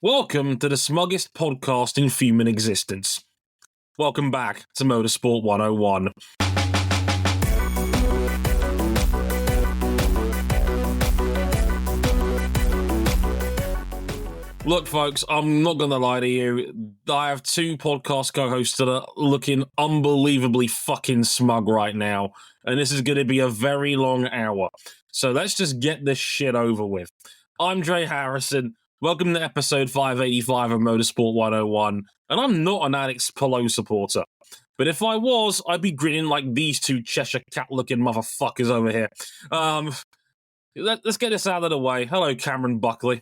Welcome to the smuggest podcast in human existence. Welcome back to Motorsport 101. Look, folks, I'm not going to lie to you. I have two podcast co-hosts that are looking unbelievably fucking smug right now, and this is going to be a very long hour. So let's just get this shit over with. I'm Dre Harrison. Welcome to episode 585 of Motorsport 101, and I'm not an Alex Palou supporter. But if I was, I'd be grinning like these two Cheshire Cat-looking motherfuckers over here. Let's get this out of the way. Hello, Cameron Buckley.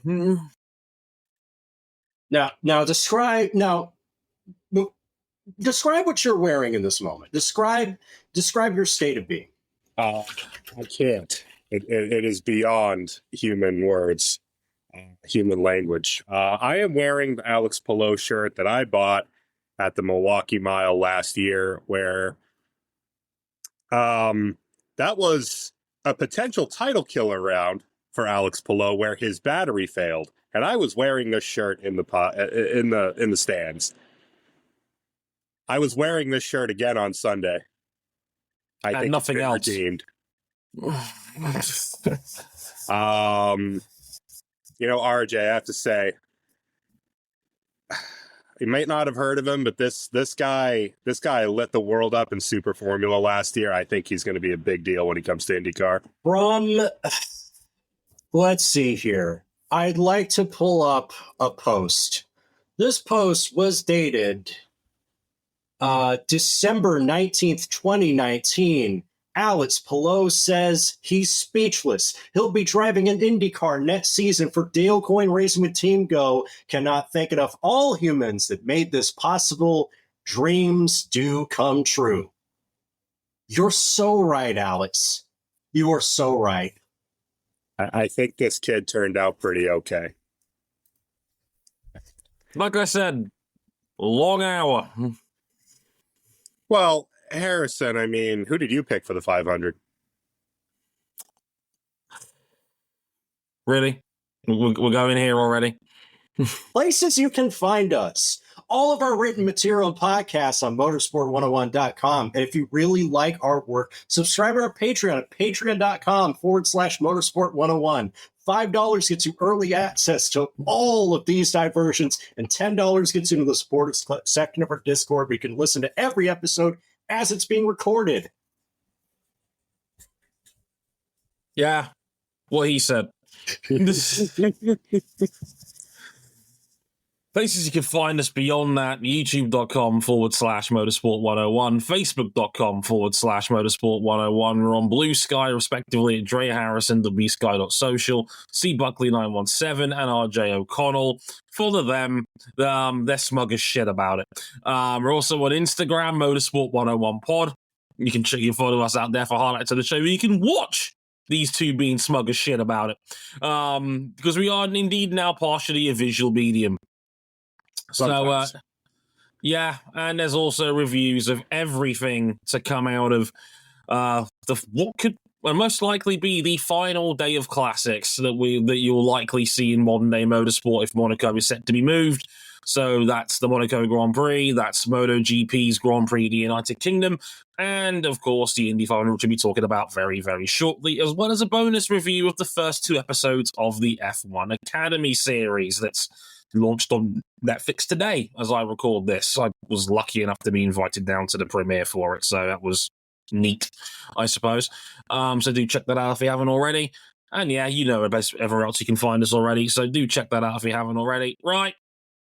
Now, describe what you're wearing in this moment. Describe your state of being. I can't. It is beyond human words. Human language. I am wearing the Alex Palou shirt that I bought at the Milwaukee Mile last year, where that was a potential title killer round for Alex Palou, where his battery failed, and I was wearing this shirt in the stands. I was wearing this shirt again on Sunday. I think nothing else. Redeemed. You know, RJ, I have to say, you might not have heard of him, but this guy lit the world up in Super Formula last year. I think he's going to be a big deal when he comes to IndyCar. Let's see here. I'd like to pull up a post. This post was dated December 19th, 2019. Alex Palou says he's speechless. He'll be driving an IndyCar next season for Dale Coyne Racing with Team Go. Cannot thank enough all humans that made this possible. Dreams do come true. You're so right, Alex. You are so right. I think this kid turned out pretty okay. Like I said, long hour. Well, Harrison, I mean, who did you pick for the 500? Really? We're going here already? Places you can find us. All of our written material and podcasts on motorsport101.com. And if you really like our work, subscribe to our Patreon at patreon.com/motorsport101. $5 gets you early access to all of these diversions, and $10 gets you into the supporters section of our Discord, where you can listen to every episode as it's being recorded. Yeah, what he said. Places you can find us beyond that: youtube.com/motorsport101, facebook.com/motorsport101. We're on Blue Sky, respectively, at Dre Harrison, WSky.social, cbuckley917, and RJ O'Connell. Follow them. They're smug as shit about it. We're also on Instagram, Motorsport101pod. You can follow us out there for highlights of the show. You can watch these two being smug as shit about it. Because we are indeed now partially a visual medium. So, yeah, and there's also reviews of everything to come out of what could most likely be the final day of classics that you'll likely see in modern day motorsport if Monaco is set to be moved. So that's the Monaco Grand Prix, that's MotoGP's Grand Prix of the United Kingdom, and of course the Indy 500, which we'll be talking about very, very shortly, as well as a bonus review of the first two episodes of the F1 Academy series that's launched on Netflix today as I record this. I was lucky enough to be invited down to the premiere for it, so that was neat, I suppose. So do check that out if you haven't already. And yeah, you know everywhere else you can find us already, so do check that out if you haven't already. Right,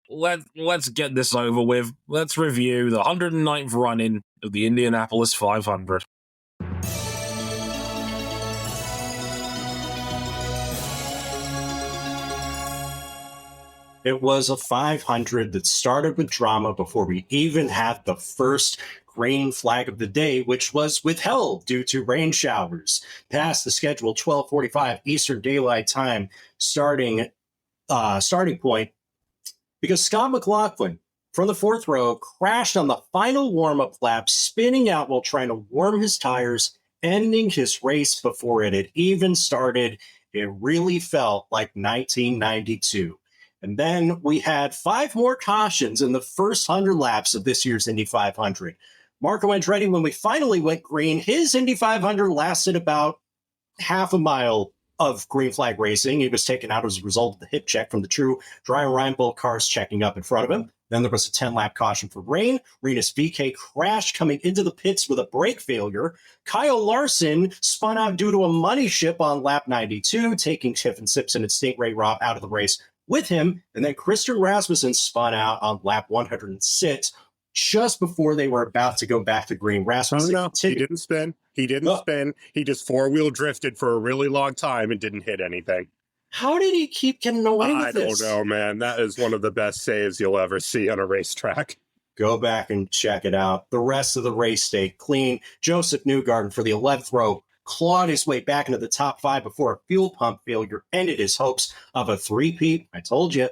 let's get this over with. Let's review the 109th run-in of the Indianapolis 500. It was a 500 that started with drama before we even had the first green flag of the day, which was withheld due to rain showers past the scheduled 12:45 Eastern Daylight Time starting point, because Scott McLaughlin from the fourth row crashed on the final warm-up lap, spinning out while trying to warm his tires, ending his race before it had even started. It really felt like 1992. And then we had 5 more cautions in the first 100 laps of this year's Indy 500. Marco Andretti, when we finally went green, his Indy 500 lasted about half a mile of green flag racing. He was taken out as a result of the hip check from the true dry Ryan Bull cars checking up in front of him. Then there was a 10-lap caution for rain. Rinus VeeKay crashed coming into the pits with a brake failure. Kyle Larson spun out due to a money ship on lap 92, taking Tiffin Simpson and Stingray Robb out of the race with him. And then Christian Rasmussen spun out on lap 106 just before they were about to go back to green. Rasmussen he didn't spin. He didn't spin. He just four-wheel drifted for a really long time and didn't hit anything. How did he keep getting away with this? I don't know, man. That is one of the best saves you'll ever see on a racetrack. Go back and check it out. The rest of the race stayed clean. Joseph Newgarden for the 11th row clawed his way back into the top 5 before a fuel pump failure ended his hopes of a three-peat. I told you.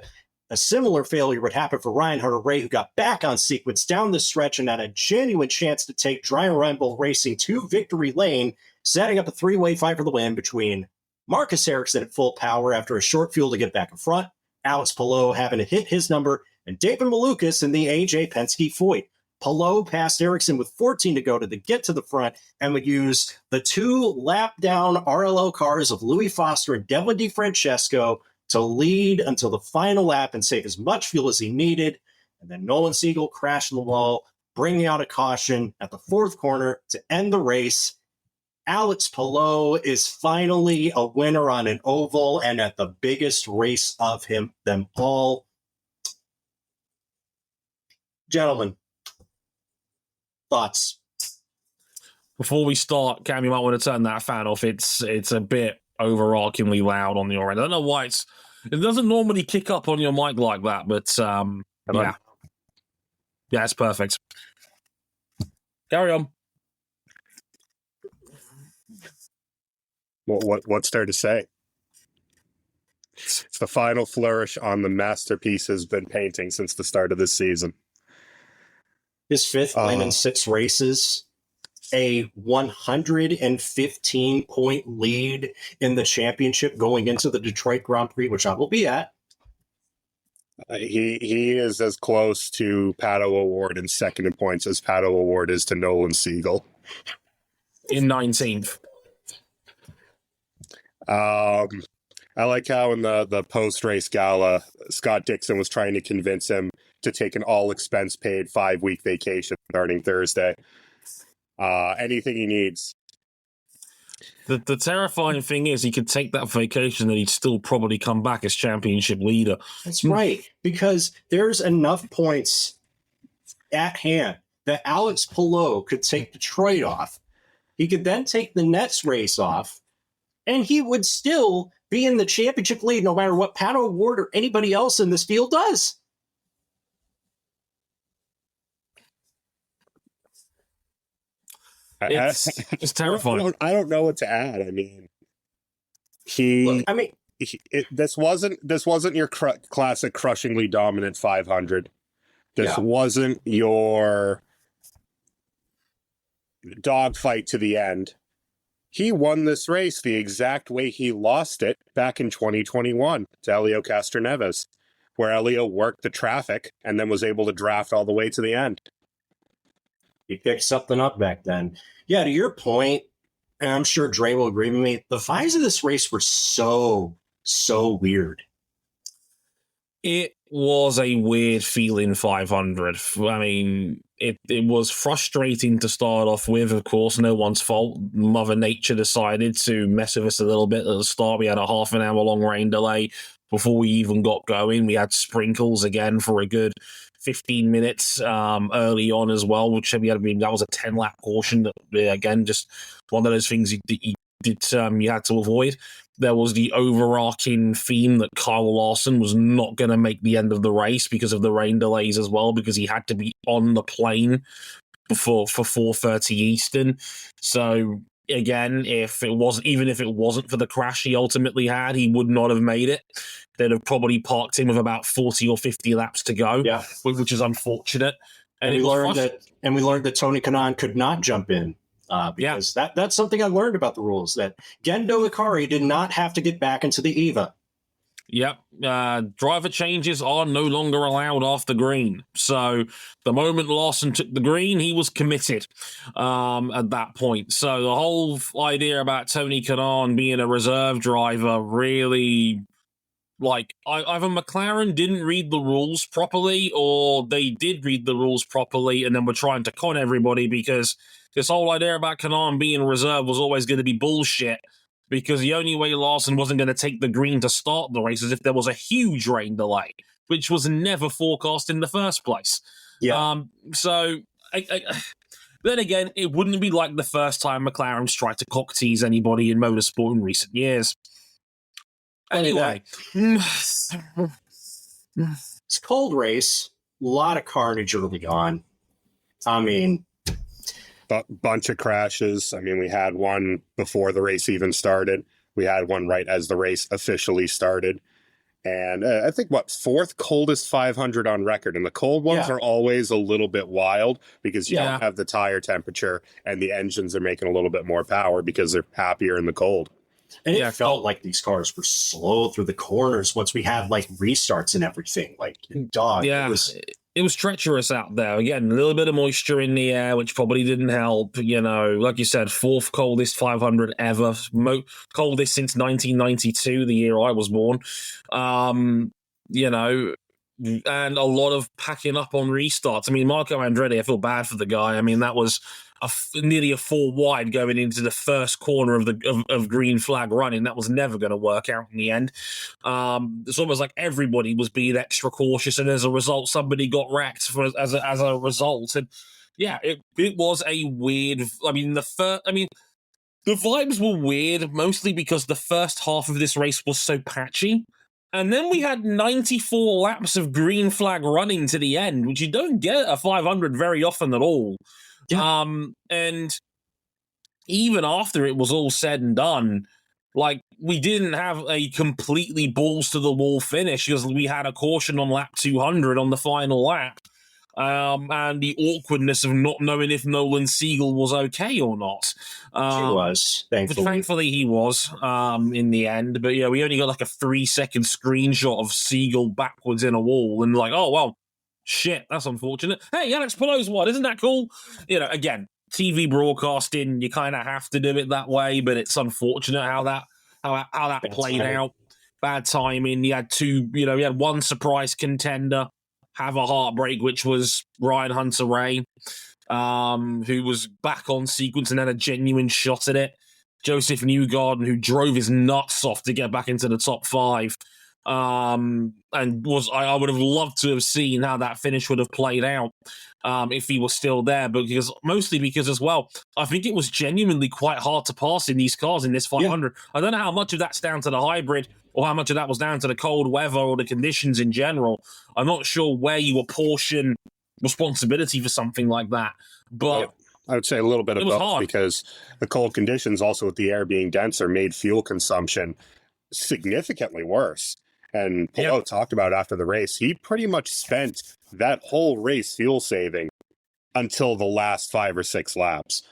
A similar failure would happen for Ryan Hunter-Reay, who got back on sequence down the stretch and had a genuine chance to take Dry Ryan Bull Racing to victory lane, setting up a 3-way fight for the win between Marcus Ericsson at full power after a short fuel to get back in front, Alex Palou having to hit his number, and David Malukas in the AJ Penske Foyt. Palou passed Ericsson with 14 to go to get to the front and would use the 2 lap-down RLO cars of Louis Foster and Devlin DeFrancesco to lead until the final lap and save as much fuel as he needed. And then Nolan Siegel crashed in the wall, bringing out a caution at the 4th corner to end the race. Alex Palou is finally a winner on an oval and at the biggest race of them all. Gentlemen, thoughts? Before we start, Cam, you might want to turn that fan off. It's a bit overarchingly loud on your end. I don't know why it doesn't normally kick up on your mic like that, but yeah, it's perfect. Carry on. What's there to say? It's the final flourish on the masterpiece has been painting since the start of this season. His 5th win in 6 races. A 115-point lead in the championship going into the Detroit Grand Prix, which I will be at. He is as close to Pato Award in second in points as Pato Award is to Nolan Siegel. In 19th. I like how in the post-race gala, Scott Dixon was trying to convince him to take an all-expense-paid 5-week vacation starting Thursday. Anything he needs. The terrifying thing is he could take that vacation and he'd still probably come back as championship leader. That's right, because there's enough points at hand that Alex Palou could take Detroit off. He could then take the Nets race off, and he would still be in the championship lead no matter what Pato Award or anybody else in this field does. It's terrifying. I don't know what to add. I mean, this wasn't your classic crushingly dominant 500. This wasn't your dogfight to the end. He won this race the exact way he lost it back in 2021 to Helio Castroneves, where Helio worked the traffic and then was able to draft all the way to the end. He picked something up back then. Yeah, to your point, and I'm sure Dre will agree with me, the vibes of this race were so weird. It was a weird feeling 500. I mean, it was frustrating to start off with. Of course, no one's fault. Mother Nature decided to mess with us a little bit at the start. We had a half an hour long rain delay before we even got going. We had sprinkles again for a good 15 minutes early on as well, which that was a 10-lap caution. That, again, just one of those things you had to avoid. There was the overarching theme that Kyle Larson was not going to make the end of the race because of the rain delays as well, because he had to be on the plane for 4:30 Eastern. So again, if it wasn't for the crash he ultimately had, he would not have made it. They'd have probably parked him with about 40 or 50 laps to go, which is unfortunate. And we learned that Tony Kanaan could not jump in because that's something I learned about the rules, that Gendo Ikari did not have to get back into the EVA. Yep. Driver changes are no longer allowed after green. So the moment Lawson took the green, he was committed at that point. So the whole idea about Tony Kanaan being a reserve driver really, like, either McLaren didn't read the rules properly or they did read the rules properly and then were trying to con everybody, because this whole idea about Kanaan being a reserve was always going to be bullshit. Because the only way Lawson wasn't going to take the green to start the race is if there was a huge rain delay, which was never forecast in the first place. Yeah. Then again, it wouldn't be like the first time McLaren's tried to cock tease anybody in motorsport in recent years. Anyway. It's a cold race. A lot of carnage early on. I mean, bunch of crashes. I mean, we had one before the race even started. We had one right as the race officially started. And I think, fourth coldest 500 on record. And the cold ones are always a little bit wild because you don't have the tire temperature and the engines are making a little bit more power because they're happier in the cold. And it felt like these cars were slow through the corners once we had like restarts and everything. Like, dog. Yeah. It was treacherous out there. Again, a little bit of moisture in the air, which probably didn't help. You know, like you said, fourth coldest 500 ever. Coldest since 1992, the year I was born. You know, and a lot of packing up on restarts. I mean, Marco Andretti, I feel bad for the guy. I mean, that was nearly a 4 wide going into the first corner of green flag running. That was never going to work out in the end. It's almost like everybody was being extra cautious, and as a result, somebody got wrecked as a result. And yeah, it was a weird. The vibes were weird, mostly because the first half of this race was so patchy. And then we had 94 laps of green flag running to the end, which you don't get at a 500 very often at all. Yeah. And even after it was all said and done, like, we didn't have a completely balls to the wall finish because we had a caution on lap 200 on the final lap. And the awkwardness of not knowing if Nolan Siegel was okay or not. He was, thankfully. Thankfully, he was in the end. But yeah, we only got like a 3-second screenshot of Siegel backwards in a wall, and like, oh well, shit, that's unfortunate. Hey, Alex Palou's what? Isn't that cool? You know, again, TV broadcasting, you kind of have to do it that way, but it's unfortunate how that played out. Bad timing. You had one surprise contender have a heartbreak, which was Ryan Hunter-Reay, who was back on sequence and had a genuine shot at it. Joseph Newgarden, who drove his nuts off to get back into the top 5. And I would have loved to have seen how that finish would have played out if he was still there, but mostly because as well, I think it was genuinely quite hard to pass in these cars in this 500. Yeah. I don't know how much of that's down to the hybrid or how much of that was down to the cold weather or the conditions in general. I'm not sure where you apportion responsibility for something like that, but I would say a little bit of both, because the cold conditions, also with the air being denser, made fuel consumption significantly worse. And Palou talked about after the race, he pretty much spent that whole race fuel saving until the last 5 or 6 laps.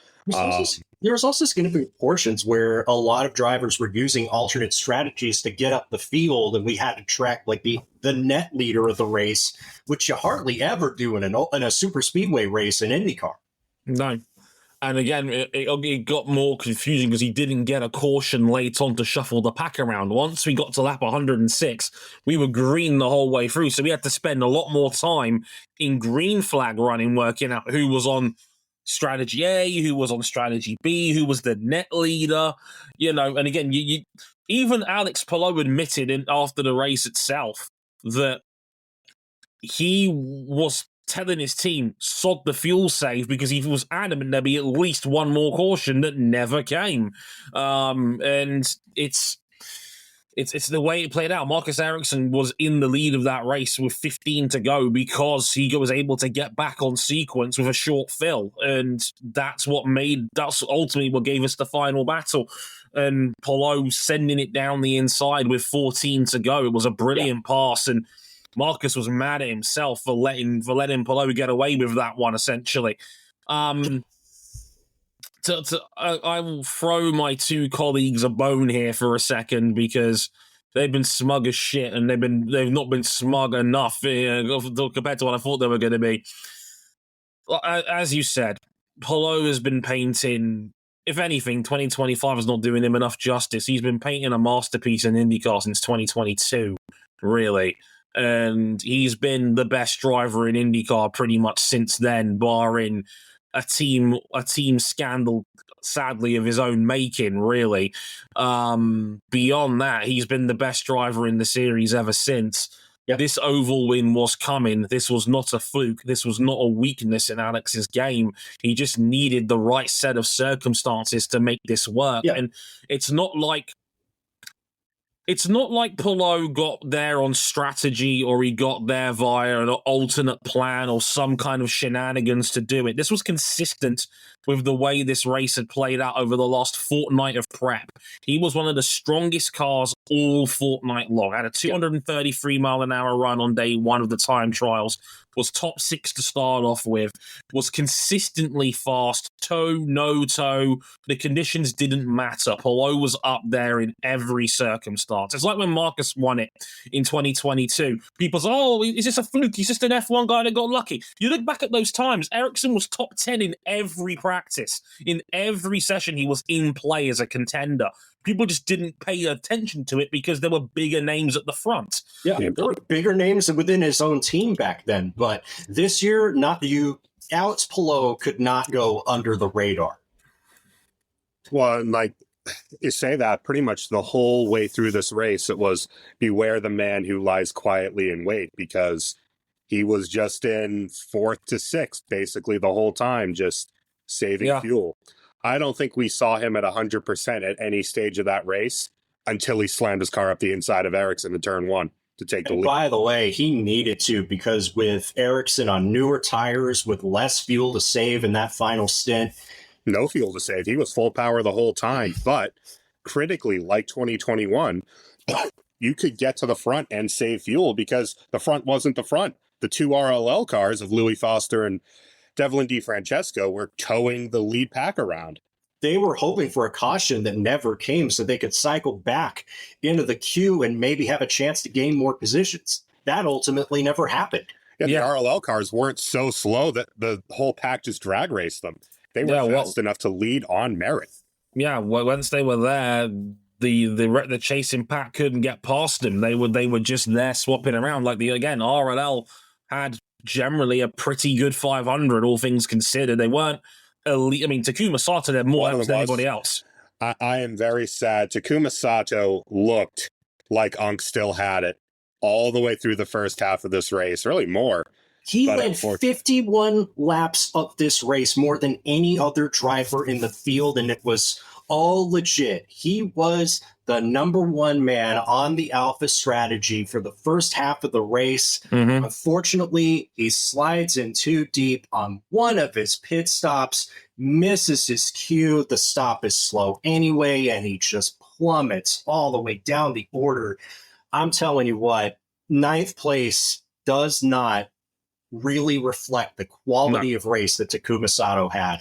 There was also going to be portions where a lot of drivers were using alternate strategies to get up the field, and we had to track like the net leader of the race, which you hardly ever do in a super speedway race in IndyCar. No. And again, it got more confusing because he didn't get a caution late on to shuffle the pack around. Once we got to lap 106, we were green the whole way through. So we had to spend a lot more time in green flag running, working out who was on strategy A, who was on strategy B, who was the net leader, and again, you even Alex Palou admitted after the race itself that he was telling his team, sod the fuel save, because he was adamant there'd be at least one more caution that never came. And it's the way it played out. Marcus Ericsson was in the lead of that race with 15 to go because he was able to get back on sequence with a short fill. And that's ultimately what gave us the final battle. And Palou sending it down the inside with 14 to go. It was a brilliant pass, and Marcus was mad at himself for letting Palou get away with that one, essentially. I will throw my 2 colleagues a bone here for a second, because they've been smug as shit, and they've not been smug enough compared to what I thought they were going to be. As you said, Palou has been painting. If anything, 2025 is not doing him enough justice. He's been painting a masterpiece in IndyCar since 2022, really. And he's been the best driver in IndyCar pretty much since then, barring a team scandal, sadly, of his own making, really. Beyond that, he's been the best driver in the series ever since. Yep. This oval win was coming. This was not a fluke. This was not a weakness in Alex's game. He just needed the right set of circumstances to make this work. Yep. And it's not like Palou got there on strategy, or he got there via an alternate plan or some kind of shenanigans to do it. This was consistent with the way this race had played out over the last fortnight of prep. He was one of the strongest cars all fortnight long. Had a 233-mile-an-hour run on day one of the time trials. Was top 6 to start off with. Was consistently fast. Toe, no toe. The conditions didn't matter. Palou was up there in every circumstance. It's like when Marcus won it in 2022. People say, oh, is this a fluke? He's just an F1 guy that got lucky. You look back at those times, Ericsson was top 10 in every practice. In every session, he was in play as a contender. People just didn't pay attention to it because there were bigger names at the front. Yeah, there were bigger names within his own team back then. But this year, Alex Palou could not go under the radar. Well, like you say that pretty much the whole way through this race, it was beware the man who lies quietly in wait, because he was just in 4th to 6th basically the whole time, just saving fuel. I don't think we saw him at 100% at any stage of that race until he slammed his car up the inside of Ericsson in turn 1 to take the lead. By the way, he needed to, because with Ericsson on newer tires with less fuel to save in that final stint. No fuel to save. He was full power the whole time. But critically, like 2021, you could get to the front and save fuel because the front wasn't the front. The 2 RLL cars of Louis Foster and Devlin DeFrancesco were towing the lead pack around. They were hoping for a caution that never came so they could cycle back into the queue and maybe have a chance to gain more positions. That ultimately never happened. Yeah, the RLL cars weren't so slow that the whole pack just drag raced them. They were fast enough to lead on merit. Yeah, once they were there, the chasing pack couldn't get past them. They were just there swapping around. RLL had generally a pretty good 500, all things considered. They weren't elite. I mean, Takuma Sato had more laps than anybody else. I am very sad. Takuma Sato looked like Unk still had it all the way through the first half of this race, really more. He led 51 laps of this race, more than any other driver in the field, and it was all legit. He was the number one man on the Alpha strategy for the first half of the race. Mm-hmm. Unfortunately, he slides in too deep on one of his pit stops, misses his cue. The stop is slow anyway, and he just plummets all the way down the order. I'm telling you what, 9th place does not really reflect the quality of race that Takuma Sato had.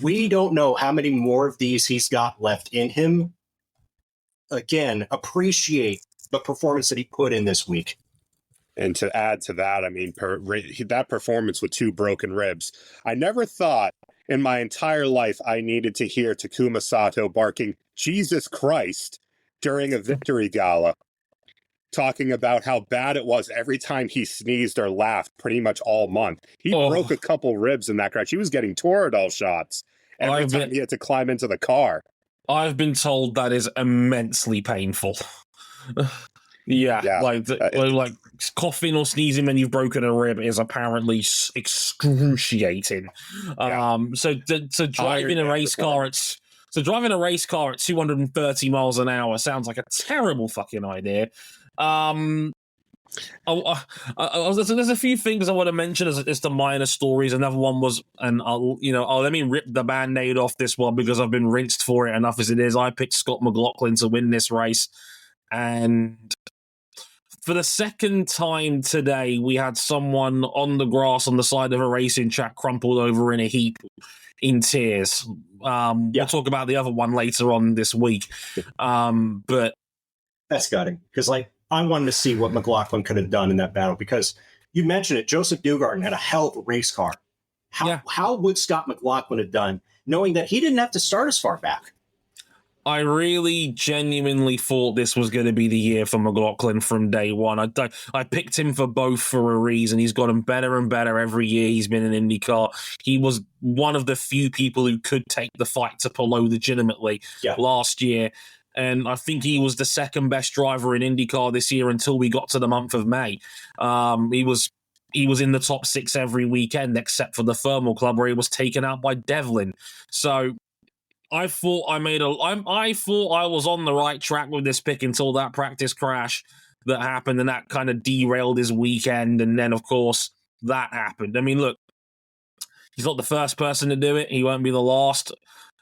We don't know how many more of these he's got left in him. Again, appreciate the performance that he put in this week. And to add to that, I mean, that performance with 2 broken ribs. I never thought in my entire life I needed to hear Takuma Sato barking, Jesus Christ, during a victory gala, talking about how bad it was every time he sneezed or laughed pretty much all month. He broke a couple ribs in that crash. He was getting Toradol shots every time he had to climb into the car. I've been told that is immensely painful. Like coughing or sneezing when you've broken a rib is apparently excruciating. So driving a race car at 230 miles an hour sounds like a terrible fucking idea. There's a few things I want to mention as the minor stories. Another one was, and let me rip the Band-Aid off this one because I've been rinsed for it enough as it is. I picked Scott McLaughlin to win this race, and for the second time today, we had someone on the grass on the side of a racing track crumpled over in a heap in tears. We'll talk about the other one later on this week, but That's gutting. Because, like, I wanted to see what McLaughlin could have done in that battle. Because you mentioned it, Joseph Newgarden had a hell of a race car. How would Scott McLaughlin have done, knowing that he didn't have to start as far back? I really genuinely thought this was going to be the year for McLaughlin from day one. I picked him for both for a reason. He's gotten better and better every year he's been in IndyCar. He was one of the few people who could take the fight to Palou legitimately last year. And I think he was the second best driver in IndyCar this year until we got to the month of May. He was in the top 6 every weekend, except for the Thermal Club, where he was taken out by Devlin. So I thought I thought I was on the right track with this pick until that practice crash that happened, and that kind of derailed his weekend. And then, of course, that happened. I mean, look, he's not the first person to do it. He won't be the last.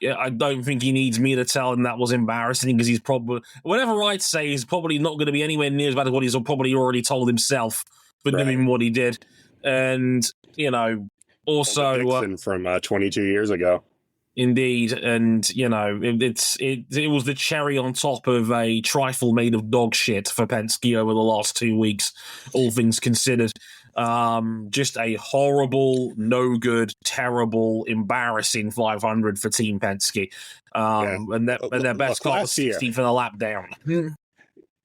Yeah, I don't think he needs me to tell him that was embarrassing, because he's probably, whatever I say, he's probably not going to be anywhere near as bad as what he's probably already told himself for doing what he did. And, you know, also from 22 years ago. Indeed. And, you know, it was the cherry on top of a trifle made of dog shit for Penske over the last 2 weeks, all things considered. Just a horrible, no good, terrible, embarrassing 500 for Team Penske. And their best car was 16th in a lap down.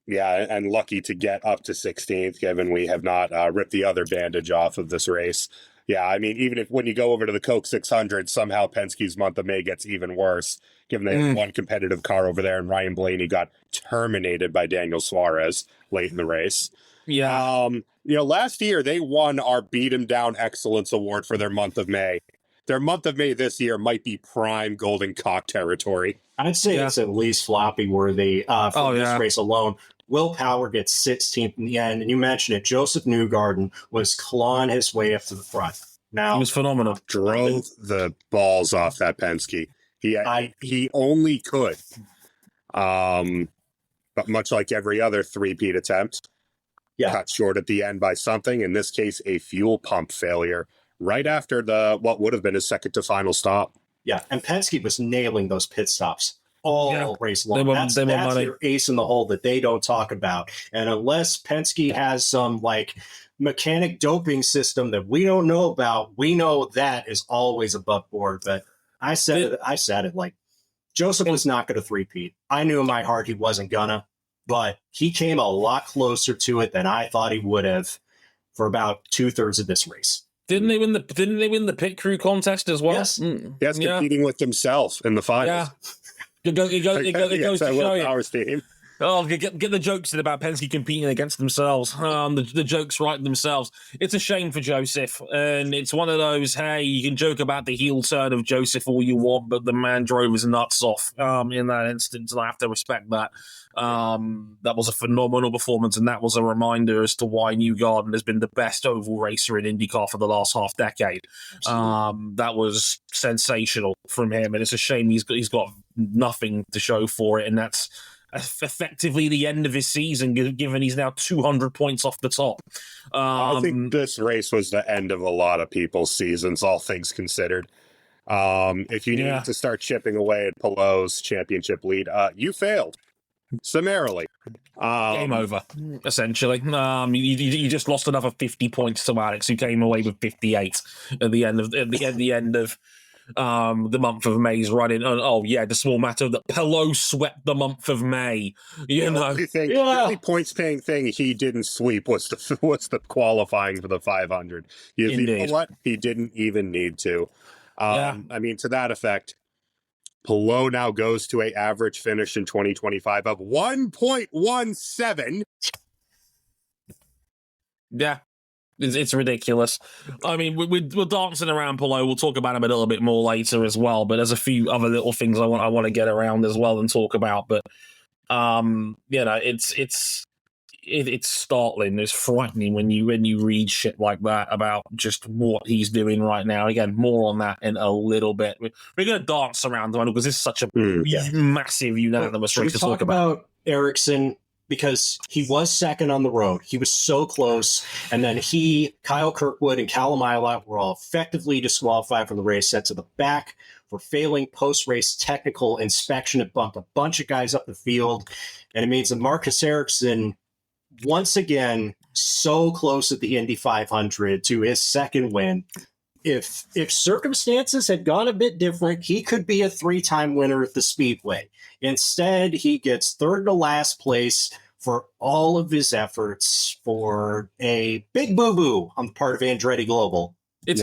Yeah, and lucky to get up to 16th, given we have not ripped the other bandage off of this race. Yeah, I mean, even if when you go over to the Coke 600, somehow Penske's month of May gets even worse, given they had one competitive car over there, and Ryan Blaney got terminated by Daniel Suarez late in the race. Yeah. You know, last year they won our Beat 'em Down Excellence Award for their month of May. Their month of May this year might be prime Golden Cock territory. I'd say it's at least floppy worthy for this race alone. Will Power gets 16th in the end, and you mentioned it. Joseph Newgarden was clawing his way up to the front. Now, he was phenomenal. Drove the balls off that Penske. He only could. But much like every other three-peat attempt, cut short at the end by something. In this case, a fuel pump failure right after what would have been his second to final stop. Yeah, and Penske was nailing those pit stops all race long. That's their ace in the hole that they don't talk about. And unless Penske has some like mechanic doping system that we don't know about, we know that is always above board. But I said it like Joseph was not going to three-peat. I knew in my heart he wasn't gonna, but he came a lot closer to it than I thought he would have for about 2/3 of this race. Didn't they win the pit crew contest as well? Yes. Yes, competing with himself in the finals. Yeah. It goes to show you. Team. Oh, get the jokes in about Penske competing against themselves. The jokes write themselves. It's a shame for Joseph, and it's one of those, hey, you can joke about the heel turn of Joseph all you want, but the man drove his nuts off in that instance, and I have to respect that. That was a phenomenal performance, and that was a reminder as to why Newgarden has been the best oval racer in IndyCar for the last half decade. That was sensational from him, and it's a shame he's got nothing to show for it, and that's effectively the end of his season, given he's now 200 points off the top. I think this race was the end of a lot of people's seasons, all things considered. If you need to start chipping away at Palou's championship lead, you failed summarily. Game over, essentially. You just lost another 50 points to Alex, who came away with 58 at the end of the month of May's running. The small matter that Palou swept the month of May. You know, the only points paying thing he didn't sweep was the qualifying for the 500. You know what? He didn't even need to. I mean, to that effect, Palou now goes to a average finish in 2025 of 1.17. Yeah. It's ridiculous. I mean, we're dancing around Palou. We'll talk about him a little bit more later as well. But there's a few other little things I want to get around as well and talk about. But it's startling. It's frightening when you read shit like that about just what he's doing right now. Again, more on that in a little bit. We're going to dance around the one because it's such a massive unanimous race to talk about. Ericsson, because he was second on the road. He was so close. And then Kyle Kirkwood, and Callum Ilott were all effectively disqualified from the race, set to the back for failing post-race technical inspection. It bumped a bunch of guys up the field, and it means that Marcus Ericsson, once again, so close at the Indy 500 to his second win. If circumstances had gone a bit different, he could be a 3-time winner at the Speedway. Instead, he gets third to last place for all of his efforts, for a big boo-boo on the part of Andretti Global. It's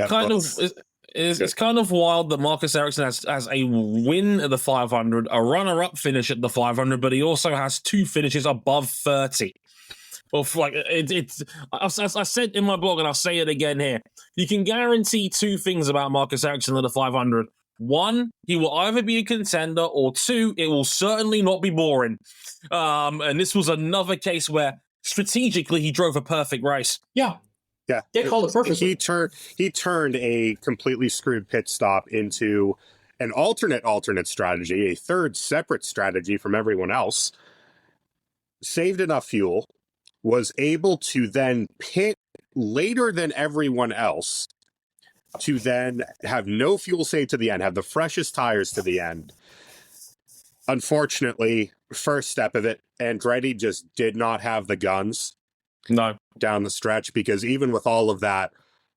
kind of wild that Marcus Ericsson has a win at the 500, a runner-up finish at the 500, but he also has 2 finishes above 30. Well, like I said in my blog, and I'll say it again here. You can guarantee 2 things about Marcus Ericsson at the 500. 1, he will either be a contender, or 2, it will certainly not be boring. And this was another case where strategically he drove a perfect race. Yeah. They called it perfect. He turned a completely screwed pit stop into an alternate strategy, a third separate strategy from everyone else. Saved enough fuel, was able to then pit later than everyone else, to then have no fuel saved to the end, have the freshest tires to the end. Unfortunately, first step of it, Andretti just did not have the guns down the stretch, because even with all of that,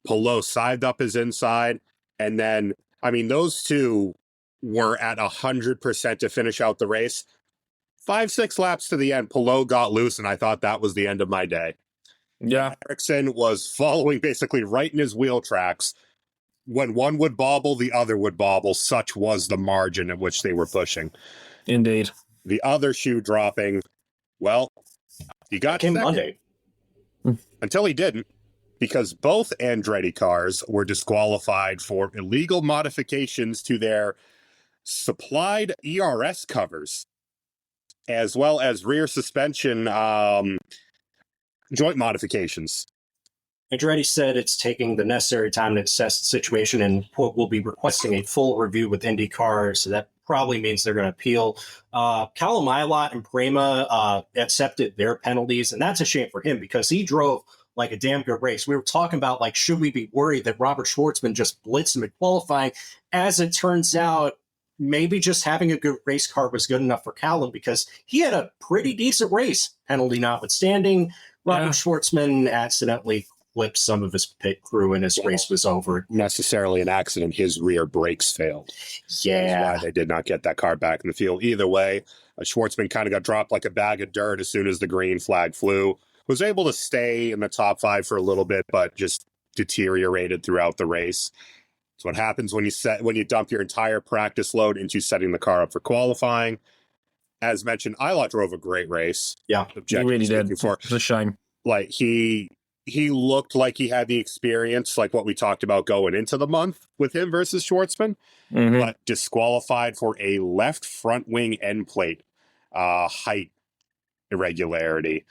Palou sided up his inside, and then, I mean, those two were at 100% to finish out the race. 5-6 laps to the end, Palou got loose, and I thought that was the end of my day. Yeah. Ericsson was following basically right in his wheel tracks. When one would bobble, the other would bobble. Such was the margin at which they were pushing. Indeed. The other shoe dropping, well, he got came second. Monday. Until he didn't, because both Andretti cars were disqualified for illegal modifications to their supplied ERS covers, as well as rear suspension joint modifications. Andretti said it's taking the necessary time to assess the situation and, quote, will be requesting a full review with IndyCar. So that probably means they're going to appeal. Callum Illot and Prema accepted their penalties, and that's a shame for him because he drove like a damn good race. We were talking about, like, should we be worried that Robert Schwartzman just blitzed him in qualifying? As it turns out, maybe just having a good race car was good enough for Callum because he had a pretty decent race, penalty notwithstanding. Robert Schwartzman accidentally flipped some of his pit crew and his race was over. Necessarily an accident. His rear brakes failed. Yeah. That's why they did not get that car back in the field. Either way, Schwartzman kind of got dropped like a bag of dirt as soon as the green flag flew. Was able to stay in the top 5 for a little bit, but just deteriorated throughout the race. It's what happens when you dump your entire practice load into setting the car up for qualifying. As mentioned, Illot drove a great race. Yeah, he really did. It's a shame. Like, he looked like he had the experience, like what we talked about going into the month with him versus Schwartzman, but disqualified for a left front wing end plate height irregularity.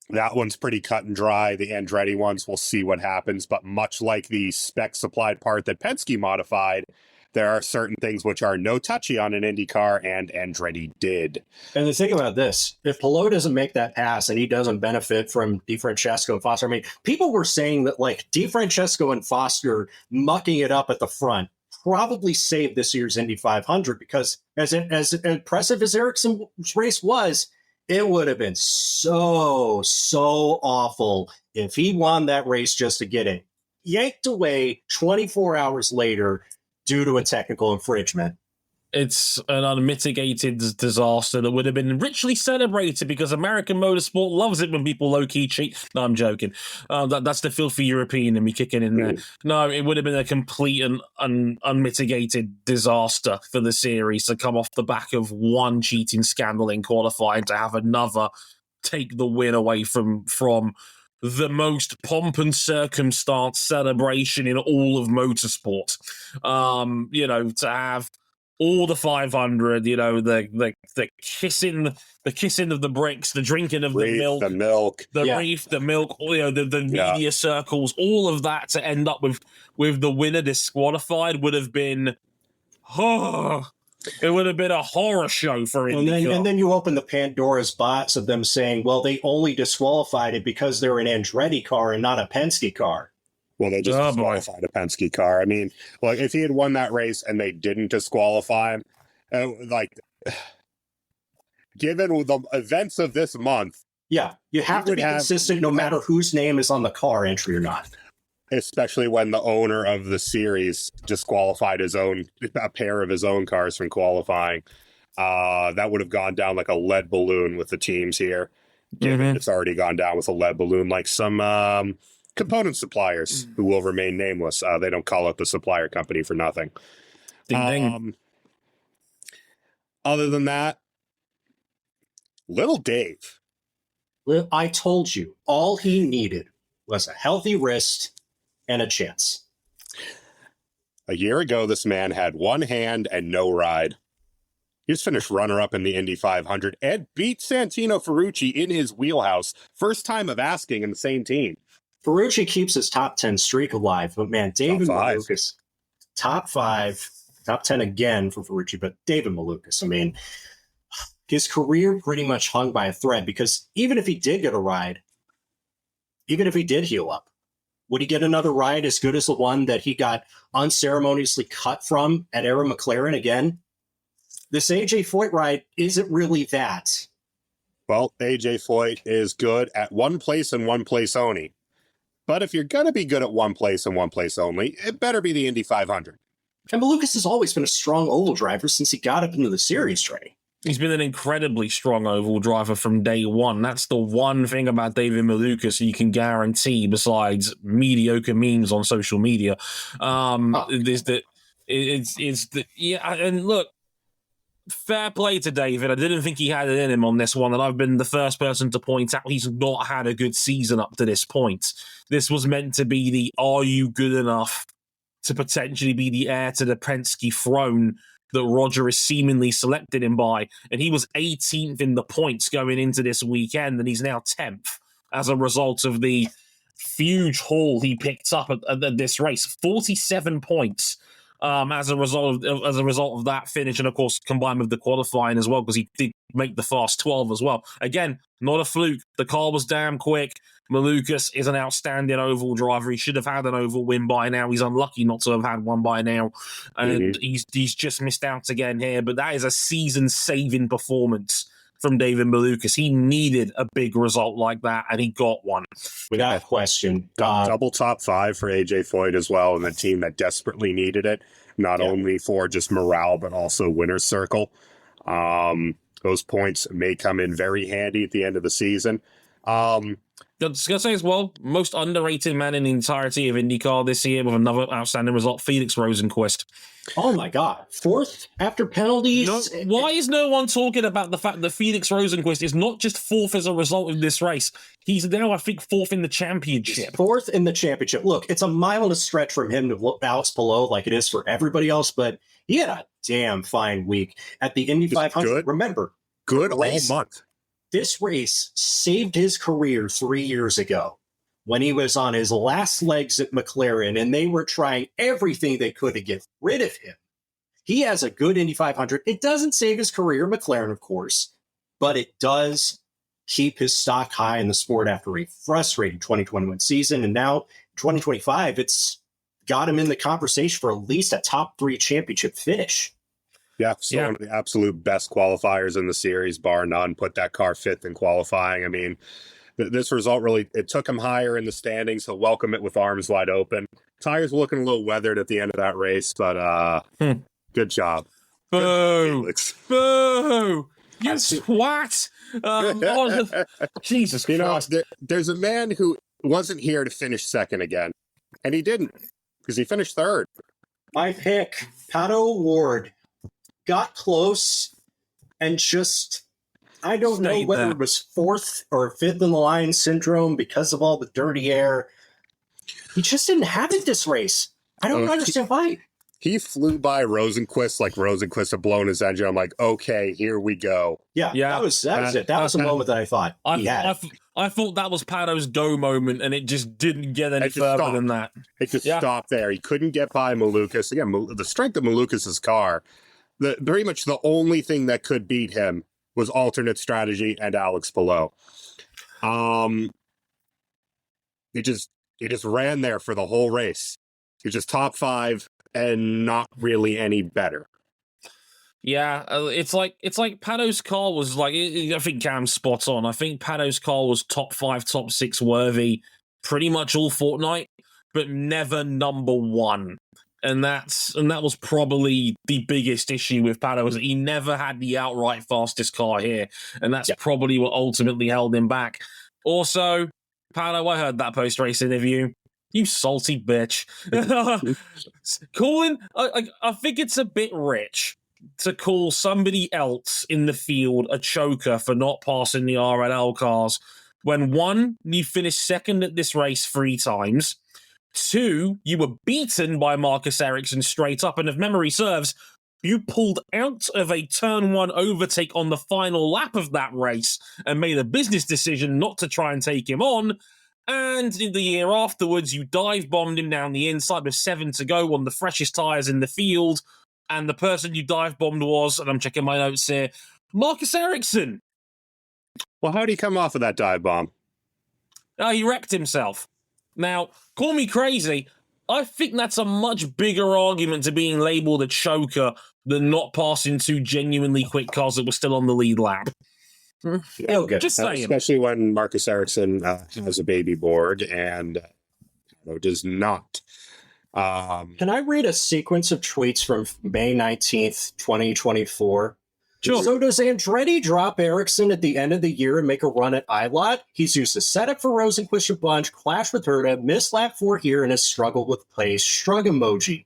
That one's pretty cut and dry. The Andretti ones, we'll see what happens. But much like the spec supplied part that Penske modified, there are certain things which are no touchy on an IndyCar, and Andretti did. And the thing about this, if Palou doesn't make that pass and he doesn't benefit from DeFrancesco and Foster, I mean, people were saying that, like, DeFrancesco and Foster mucking it up at the front probably saved this year's Indy 500 because as impressive as Ericsson's race was, it would have been so awful if he won that race just to get it yanked away 24 hours later due to a technical infringement. It's an unmitigated disaster that would have been richly celebrated because American motorsport loves it when people low-key cheat. No, I'm joking. That's the filthy European in me kicking in there. No, it would have been a complete and unmitigated disaster for the series to come off the back of one cheating scandal in qualifying to have another take the win away from the most pomp and circumstance celebration in all of motorsport. To have all the 500, the kissing of the bricks, the drinking of the milk, reef, the milk, the media circles, all of that to end up with the winner disqualified would have been, it would have been a horror show for IndyCar. And then you open the Pandora's box of them saying, well, they only disqualified it because they're an Andretti car and not a Penske car. Well, they just disqualified a Penske car. I mean, like, if he had won that race and they didn't disqualify him, given the events of this month, yeah, you have to be consistent no matter whose name is on the car entry or not. Especially when the owner of the series disqualified a pair of his own cars from qualifying. That would have gone down like a lead balloon with the teams here. Given it's already gone down with a lead balloon, like some component suppliers who will remain nameless. They don't call it the supplier company for nothing. Ding, ding. Other than that, little Dave. I told you, all he needed was a healthy wrist and a chance. A year ago, this man had one hand and no ride. He just finished runner-up in the Indy 500 and beat Santino Ferrucci in his wheelhouse. First time of asking in the same team. Ferrucci keeps his top 10 streak alive, but man, David Malukas, top 10 again for Ferrucci, but David Malukas, I mean, his career pretty much hung by a thread, because even if he did get a ride, even if he did heal up, would he get another ride as good as the one that he got unceremoniously cut from at era McLaren again? This AJ Foyt ride isn't really that. Well, AJ Foyt is good at one place and one place only. But if you're going to be good at one place and one place only, it better be the Indy 500. And Malukas has always been a strong oval driver since he got up into the series, Trey. He's been an incredibly strong oval driver from day one. That's the one thing about David Malukas you can guarantee, besides mediocre memes on social media. And look, fair play to David. I didn't think he had it in him on this one, and I've been the first person to point out he's not had a good season up to this point. This was meant to be the are you good enough to potentially be the heir to the Penske throne that Roger is seemingly selected him by, and he was 18th in the points going into this weekend, and he's now 10th as a result of the huge haul he picked up at this race. 47 points as a result of that finish, and of course combined with the qualifying as well, because he did make the fast 12 as well. Again, not a fluke. The car was damn quick. Malukas is an outstanding oval driver. He should have had an oval win by now. He's unlucky not to have had one by now, and he's just missed out again here. But that is a season-saving performance from David Malukas. He needed a big result like that, and he got one. Without question. Double top 5 for AJ Foyt as well, and the team that desperately needed it, not only for just morale, but also winner's circle. Those points may come in very handy at the end of the season. I was going to say as well, most underrated man in the entirety of IndyCar this year with another outstanding result, Felix Rosenqvist. Oh my God. 4th after penalties? Why is no one talking about the fact that Felix Rosenqvist is not just 4th as a result of this race? He's now, I think, 4th in the championship. He's 4th in the championship. Look, it's a mile and a stretch from him to look Alex Palou like it is for everybody else, but he had a damn fine week at the Indy 500. Good. Remember, good all month. This race saved his career 3 years ago when he was on his last legs at McLaren, and they were trying everything they could to get rid of him. He has a good Indy 500. It doesn't save his career at McLaren, of course, but it does keep his stock high in the sport after a frustrating 2021 season. And now 2025, it's got him in the conversation for at least a top 3 championship finish. Yeah, one of the absolute best qualifiers in the series, bar none. Put that car 5th in qualifying. I mean, this result really, it took him higher in the standings. He'll welcome it with arms wide open. Tires were looking a little weathered at the end of that race, but good job. Boo! Boo! You swat! Jesus Christ. You know, there's a man who wasn't here to finish 2nd again, and he didn't, because he finished 3rd. My pick, Pato Ward. Got close and just, I don't know whether it was 4th or 5th in the line syndrome because of all the dirty air. He just didn't have it this race. I don't understand why. He flew by Rosenqvist like Rosenqvist had blown his engine. I'm like, okay, here we go. Yeah. That was it. That was a moment that I thought he had. I thought that was Pato's go moment, and it just didn't get any further than that. It just stopped there. He couldn't get by Malukas. Again, the strength of Malukas' car, pretty much the only thing that could beat him was alternate strategy and Alex Palou. He just ran there for the whole race. He was just top 5 and not really any better. Yeah, it's like Pato's car was like, I think Cam's spot on. I think Pato's car was top 5, top 6 worthy pretty much all fortnight, but never number 1. And that was probably the biggest issue with Pato, was that he never had the outright fastest car here, and that's probably what ultimately held him back. Also, Pato, I heard that post-race interview. You salty bitch. Calling, I think it's a bit rich to call somebody else in the field a choker for not passing the RLL cars when, 1, you finished second at this race 3 times, 2, you were beaten by Marcus Ericsson straight up, and if memory serves, you pulled out of a turn 1 overtake on the final lap of that race and made a business decision not to try and take him on. And in the year afterwards, you dive-bombed him down the inside with 7 to go on the freshest tyres in the field. And the person you dive-bombed was, and I'm checking my notes here, Marcus Ericsson. Well, how did he come off of that dive bomb? He wrecked himself. Now, call me crazy, I think that's a much bigger argument to being labelled a choker than not passing 2 genuinely quick cars that were still on the lead lap. Just saying. Especially when Marcus Ericsson has a baby board and does not. Can I read a sequence of tweets from May 19th, 2024? Sure. So does Andretti drop Ericsson at the end of the year and make a run at Illot? He's used a setup for Rosenquist a bunch, clashed with Herta, missed lap 4 here, and has struggled with pace. Shrug emoji.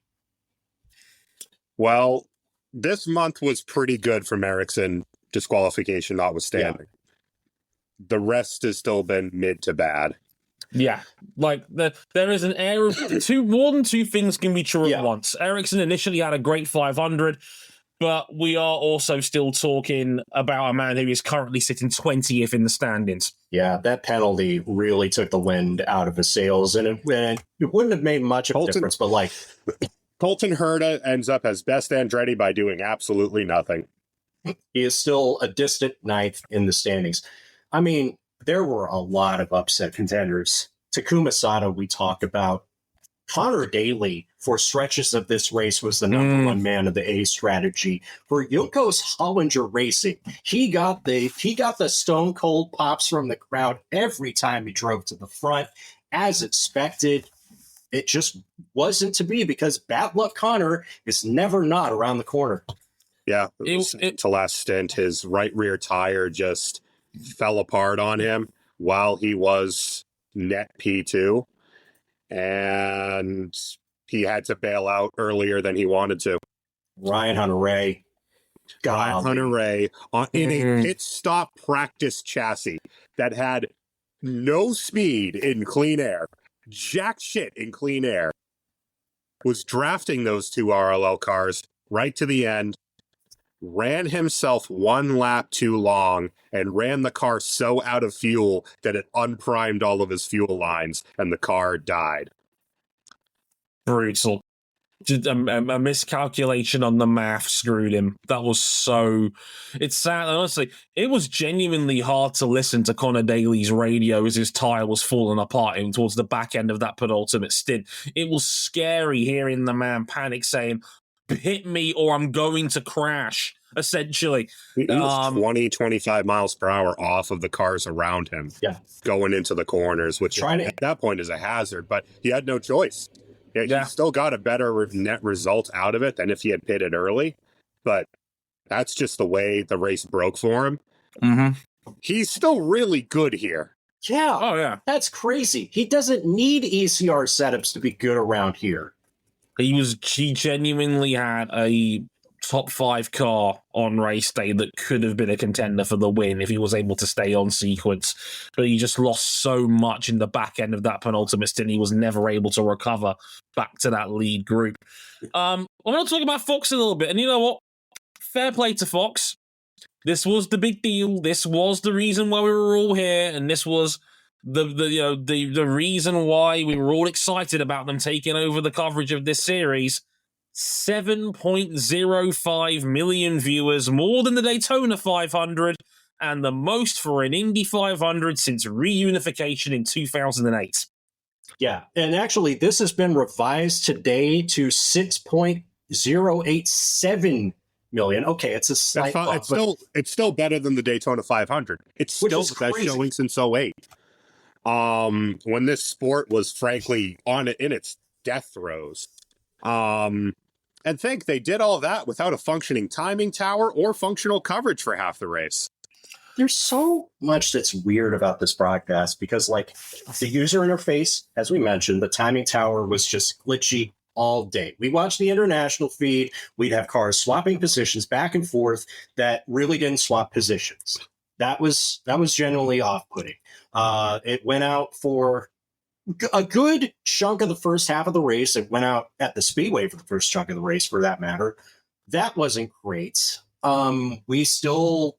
Well, this month was pretty good from Ericsson, disqualification notwithstanding. Yeah. The rest has still been mid to bad. Yeah, like there is an air of more than 2 things can be true at once. Ericsson initially had a great 500, but we are also still talking about a man who is currently sitting 20th in the standings. Yeah, that penalty really took the wind out of his sails, and it wouldn't have made much of a difference, but like... Colton Herta ends up as best Andretti by doing absolutely nothing. He is still a distant 9th in the standings. I mean, there were a lot of upset contenders. Takuma Sato, we talk about. Connor Daly, for stretches of this race, was the number 1 man of the A strategy. For Yoko's Hollinger Racing, he got the stone cold pops from the crowd every time he drove to the front. As expected, it just wasn't to be, because bad luck Connor is never not around the corner. Yeah, to last stint, his right rear tire just fell apart on him while he was net P2, and he had to bail out earlier than he wanted to. Ryan Hunter-Reay. Ryan Hunter-Reay in a pit stop practice chassis that had no speed in clean air, jack shit in clean air, was drafting those 2 RLL cars right to the end, ran himself 1 lap too long, and ran the car so out of fuel that it unprimed all of his fuel lines, and the car died. Brutal. A miscalculation on the math screwed him. That was so... It's sad, honestly. It was genuinely hard to listen to Connor Daly's radio as his tyre was falling apart towards the back end of that penultimate stint. It was scary hearing the man panic saying, "Hit me or I'm going to crash," essentially. He was 20, 25 miles per hour off of the cars around him, going into the corners, which at that point is a hazard, but he had no choice. He still got a better net result out of it than if he had pitted early, but that's just the way the race broke for him. Mm-hmm. He's still really good here. Yeah. Oh, yeah. That's crazy. He doesn't need ECR setups to be good around here. He genuinely had a top 5 car on race day that could have been a contender for the win if he was able to stay on sequence, but he just lost so much in the back end of that penultimate stint. He was never able to recover back to that lead group. I'm going to talk about Fox a little bit, and you know what? Fair play to Fox. This was the big deal. This was the reason why we were all here, and this was the reason why we were all excited about them taking over the coverage of this series. 7.05 million viewers, more than the Daytona 500, and the most for an Indy 500 since reunification in 2008. Yeah, and actually, this has been revised today to 6.087 million. Okay, it's a slight bump, It's still better than the Daytona 500. It's still the best showing since '08. When this sport was frankly in its death throes. And think they did all that without a functioning timing tower or functional coverage for half the race. There's so much that's weird about this broadcast because, like, the user interface, as we mentioned, the timing tower was just glitchy all day. We watched the international feed. We'd have cars swapping positions back and forth that really didn't swap positions. That was generally off-putting. It went out for a good chunk of the first half of the race. It went out at the speedway for the first chunk of the race, for that matter. That wasn't great. We still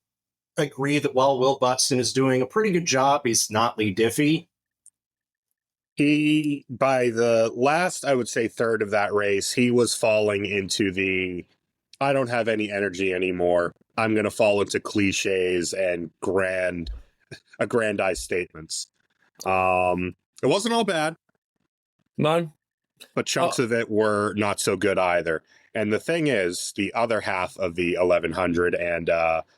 agree that while Will Buxton is doing a pretty good job, he's not Lee Diffie. He, by the last, I would say, third of that race, he was falling into the, I don't have any energy anymore. I'm going to fall into cliches and aggrandized statements. It wasn't all bad. No. But chunks of it were not so good either. And the thing is, the other half of the 1100, and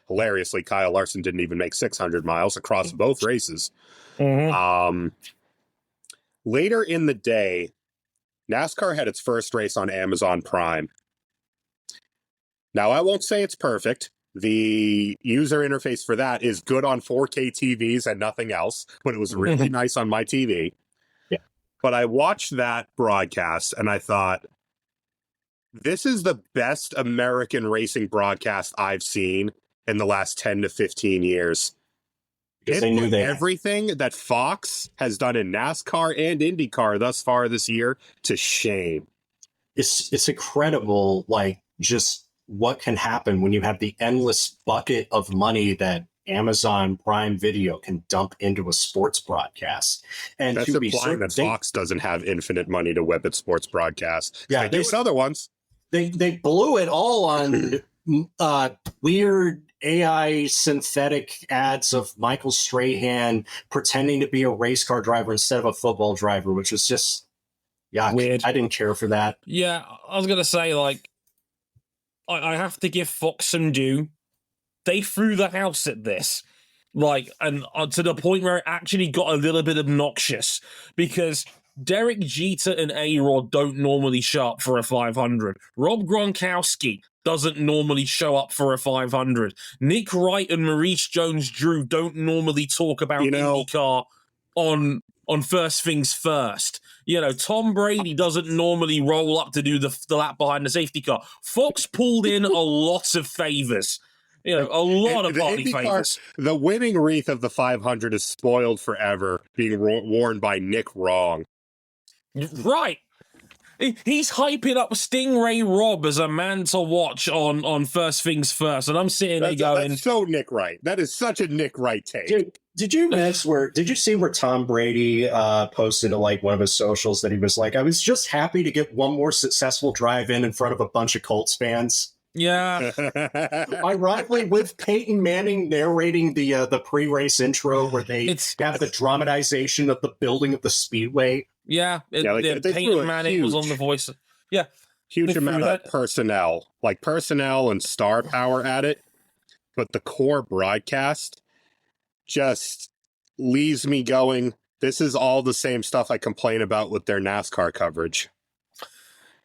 hilariously, Kyle Larson didn't even make 600 miles across both races. Mm-hmm. Later in the day, NASCAR had its first race on Amazon Prime. Now, I won't say it's perfect. The user interface for that is good on 4K TVs and nothing else, but it was really nice on my TV. Yeah. But I watched that broadcast and I thought, this is the best American racing broadcast I've seen in the last 10 to 15 years. Because they knew everything that Fox has done in NASCAR and IndyCar thus far this year to shame. It's incredible, like, just what can happen when you have the endless bucket of money that Amazon Prime Video can dump into a sports broadcast. And that's implying that Fox doesn't have infinite money to whip at sports broadcasts. Yeah, they do with other ones. They blew it all on weird AI synthetic ads of Michael Strahan pretending to be a race car driver instead of a football driver, which was just weird. I didn't care for that. Yeah, I was gonna say, like, I have to give Fox some due. They threw the house at this, like, and to the point where it actually got a little bit obnoxious because Derek Jeter and A-Rod don't normally show up for a 500. Rob Gronkowski doesn't normally show up for a 500. Nick Wright and Maurice Jones-Drew don't normally talk about IndyCar on First Things First. You know, Tom Brady doesn't normally roll up to do the lap behind the safety car. Fox pulled in a lot of favors. You know, a lot of party favors. The winning wreath of the 500 is spoiled forever, being worn by Nick Wrong. Right. He's hyping up Stingray Robb as a man to watch on First Things First, and I'm sitting there going, "That's so Nick Wright. That is such a Nick Wright take." Dude, did you see where Tom Brady posted to, like, one of his socials that he was like, "I was just happy to get one more successful drive in front of a bunch of Colts fans." Yeah. Ironically, with Peyton Manning narrating the pre-race intro where they have the dramatization of the building of the speedway. Yeah, Peyton Manning was on the voice. Yeah. Huge amount of personnel and star power at it. But the core broadcast just leaves me going, this is all the same stuff I complain about with their NASCAR coverage.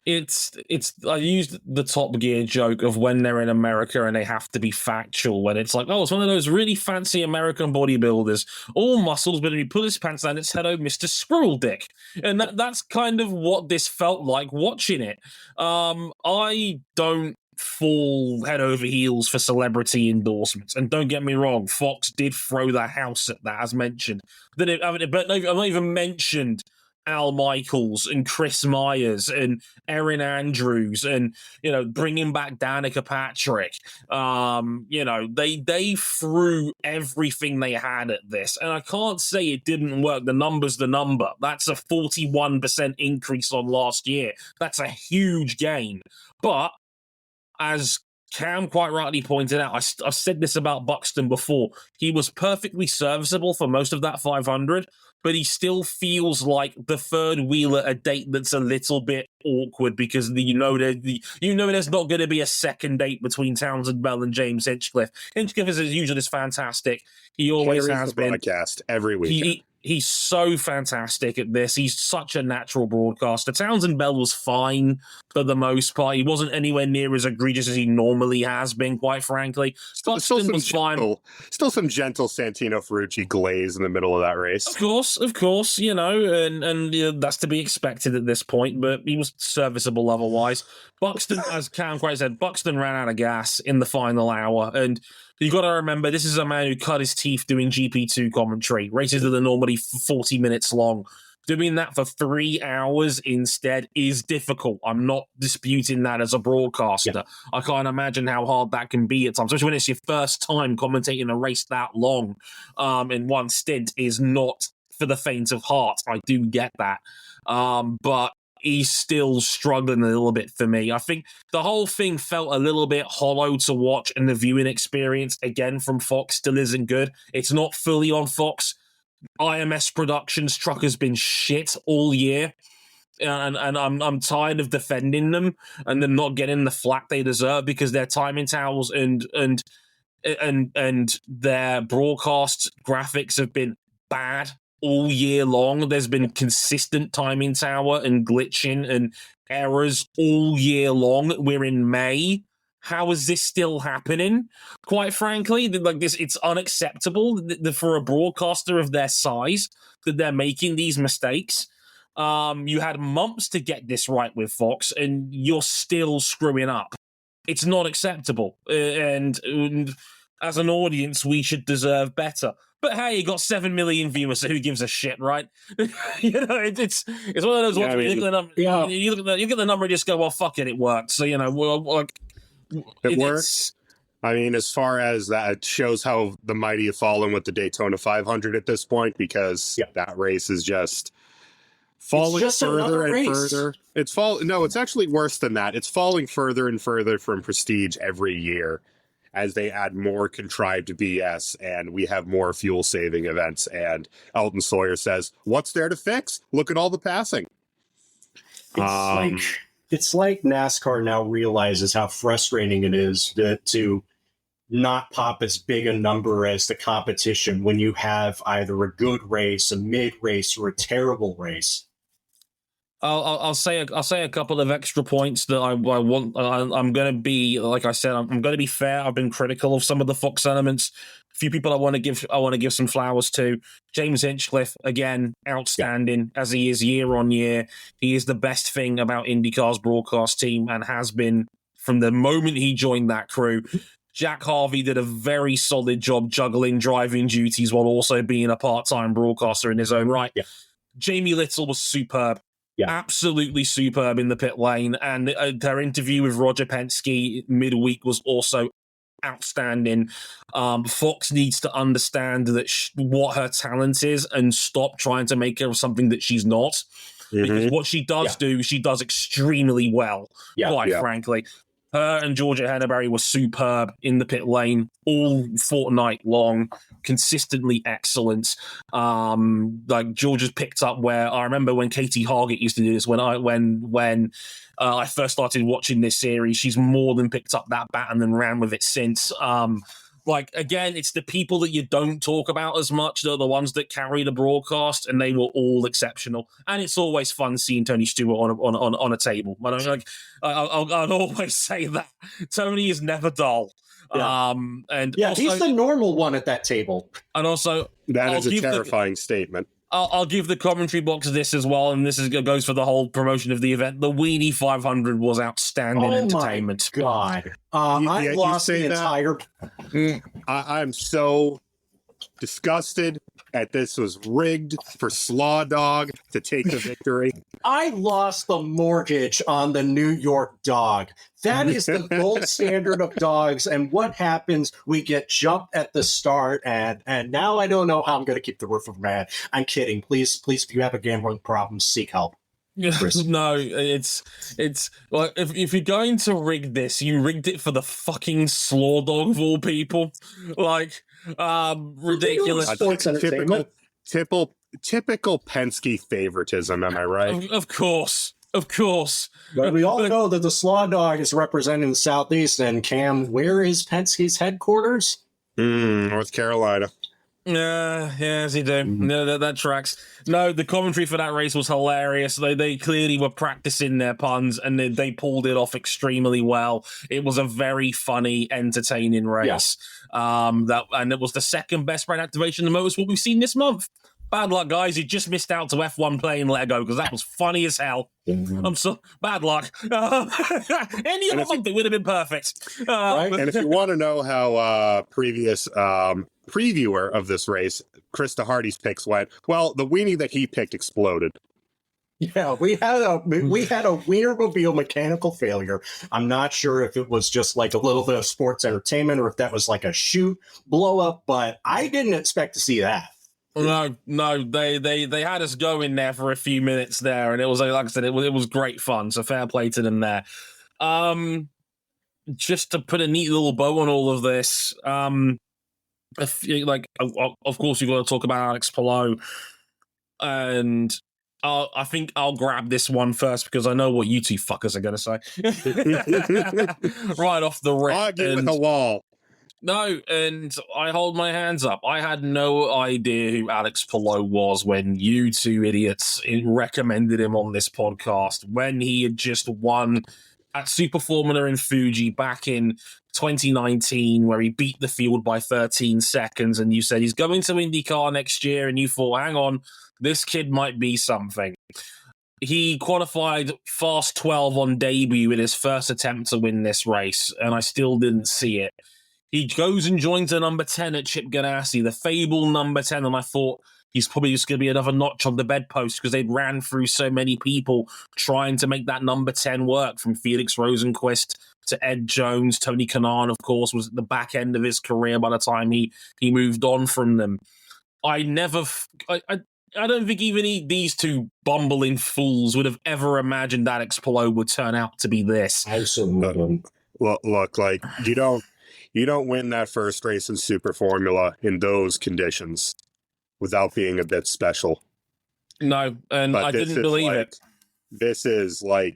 I used the Top Gear joke of when they're in America and they have to be factual, when it's like, oh, it's one of those really fancy American bodybuilders, all muscles, but when he put his pants down, it's hello, Mr. Squirrel Dick. And that's kind of what this felt like watching it. I don't fall head over heels for celebrity endorsements. And don't get me wrong, Fox did throw the house at that, as mentioned. But I've not even mentioned Al Michaels and Chris Myers and Erin Andrews and, you know, bringing back Danica Patrick. You know, they threw everything they had at this. And I can't say it didn't work. The number's the number. That's a 41% increase on last year. That's a huge gain. But as Cam quite rightly pointed out, I've said this about Buxton before, he was perfectly serviceable for most of that 500, but he still feels like the third wheel at a date that's a little bit awkward because there's not going to be a second date between Townsend Bell and James Hinchcliffe. Hinchcliffe is usually just fantastic. He always has been. Broadcast every week. He's so fantastic at this. He's such a natural broadcaster. Townsend Bell was fine for the most part. He wasn't anywhere near as egregious as he normally has been, quite frankly. Buxton was fine. Still some gentle Santino Ferrucci glaze in the middle of that race. Of course, and that's to be expected at this point, but he was serviceable otherwise. Buxton, as Cam quite said, Buxton ran out of gas in the final hour, and you got to remember, this is a man who cut his teeth doing GP2 commentary. Races that are normally 40 minutes long. Doing that for 3 hours instead is difficult. I'm not disputing that as a broadcaster. Yeah. I can't imagine how hard that can be at times, especially when it's your first time commentating a race that long in one stint is not for the faint of heart. I do get that. But he's still struggling a little bit for me. I think the whole thing felt a little bit hollow to watch, and the viewing experience, again, from Fox still isn't good. It's not fully on Fox. IMS Productions truck has been shit all year, and I'm tired of defending them and them not getting the flack they deserve because their timing towels and their broadcast graphics have been bad all year long. There's been consistent timing tower and glitching and errors all year long. We're in May. How is this still happening? Quite frankly, like this, it's unacceptable for a broadcaster of their size that they're making these mistakes. You had months to get this right with Fox, and you're still screwing up. It's not acceptable, and as an audience, we should deserve better. But hey, you got 7 million viewers, so who gives a shit, right? It's one of those ones. You look at the number and just go, well, fuck it, it worked. So it works. I mean, as far as that, it shows how the mighty have fallen with the Daytona 500 at this point, because that race is just falling further and further. It's actually worse than that. It's falling further and further from prestige every year as they add more contrived BS and we have more fuel-saving events. And Elton Sawyer says, what's there to fix? Look at all the passing. It's like NASCAR now realizes how frustrating it is to not pop as big a number as the competition when you have either a good race, a mid race, or a terrible race. I'll say a couple of extra points that I want. I'm going to be, like I said, I'm going to be fair. I've been critical of some of the Fox elements. A few people I want to give some flowers to. James Hinchcliffe, again, outstanding as he is year on year. He is the best thing about IndyCar's broadcast team and has been from the moment he joined that crew. Jack Harvey did a very solid job juggling driving duties while also being a part-time broadcaster in his own right. Yeah. Jamie Little was superb. Yeah. Absolutely superb in the pit lane. And their interview with Roger Penske midweek was also outstanding. Fox needs to understand that what her talent is and stop trying to make her something that she's not. Because what she does do, she does extremely well, quite frankly. Her and Georgia Henneberry were superb in the pit lane all fortnight long, consistently excellent. Like Georgia's picked up where I remember when Katie Hargett used to do this when I first started watching this series. She's more than picked up that baton and ran with it since. Like, again, it's the people that you don't talk about as much that are the ones that carry the broadcast, and they were all exceptional. And it's always fun seeing Tony Stewart on a table. I'll always say that. Tony is never dull. Yeah. Also, he's the normal one at that table. And also, that is a terrifying statement. I'll give the commentary box this as well, and this goes for the whole promotion of the event. The Weenie 500 was outstanding entertainment. Oh, my God. I lost the entire... I'm so disgusted at this was rigged for Slaw Dog to take the victory. I lost the mortgage on the New York Dog. That is the gold standard of dogs. And what happens? We get jumped at the start, and now I don't know how I'm going to keep the roof over my head. I'm kidding. Please, if you have a gambling problem, seek help. No, it's like if you're going to rig this, you rigged it for the fucking slaw dog of all people. Like, ridiculous. Sports entertainment. Typical Penske favoritism, am I right? Of course. But we all know that the Slaw Dog is representing the Southeast. And Cam, where is Penske's headquarters? North Carolina. Yes, you do. No, that tracks. No, the commentary for that race was hilarious. They clearly were practicing their puns, and they pulled it off extremely well. It was a very funny, entertaining race. And it was the second best brand activation in the motorsport we've seen this month. Bad luck, guys. You just missed out to F1 playing Lego because that was funny as hell. I'm so bad luck. Any other month it would have been perfect. Right? And if you want to know how previous previewer of this race, Krista Hardy's picks went, well, the weenie that he picked exploded. Yeah, we had a Wienermobile mechanical failure. I'm not sure if it was just like a little bit of sports entertainment or if that was like a chute blow up, but I didn't expect to see that. No, they had us going there for a few minutes there, and it was like I said, it was great fun. So fair play to them there. Just to put a neat little bow on all of this, of course you've got to talk about Alex Palou, and I think I'll grab this one first because I know what you two fuckers are going to say right off the rip. Argue with the wall. No, and I hold my hands up. I had no idea who Alex Palou was when you two idiots recommended him on this podcast, when he had just won at Super Formula in Fuji back in 2019, where he beat the field by 13 seconds, and you said he's going to IndyCar next year, and you thought, hang on, this kid might be something. He qualified fast 12 on debut in his first attempt to win this race, and I still didn't see it. He goes and joins the number 10 at Chip Ganassi, the fabled number 10, and I thought he's probably just going to be another notch on the bedpost because they'd ran through so many people trying to make that number 10 work, from Felix Rosenqvist to Ed Jones. Tony Kanaan, of course, was at the back end of his career by the time he moved on from them. I don't think even these two bumbling fools would have ever imagined Alex Palou would turn out to be this. Absolutely. Look, like, you don't win that first race in Super Formula in those conditions without being a bit special. No, and I didn't believe it. This is like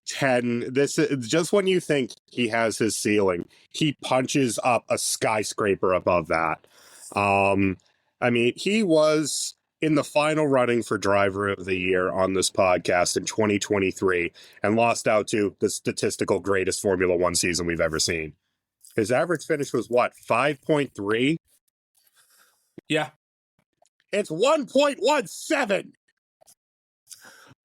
10. This is just when you think he has his ceiling, he punches up a skyscraper above that. I mean, he was in the final running for Driver of the Year on this podcast in 2023 and lost out to the statistical greatest Formula One season we've ever seen. His average finish was what, 5.3? Yeah. It's 1.17.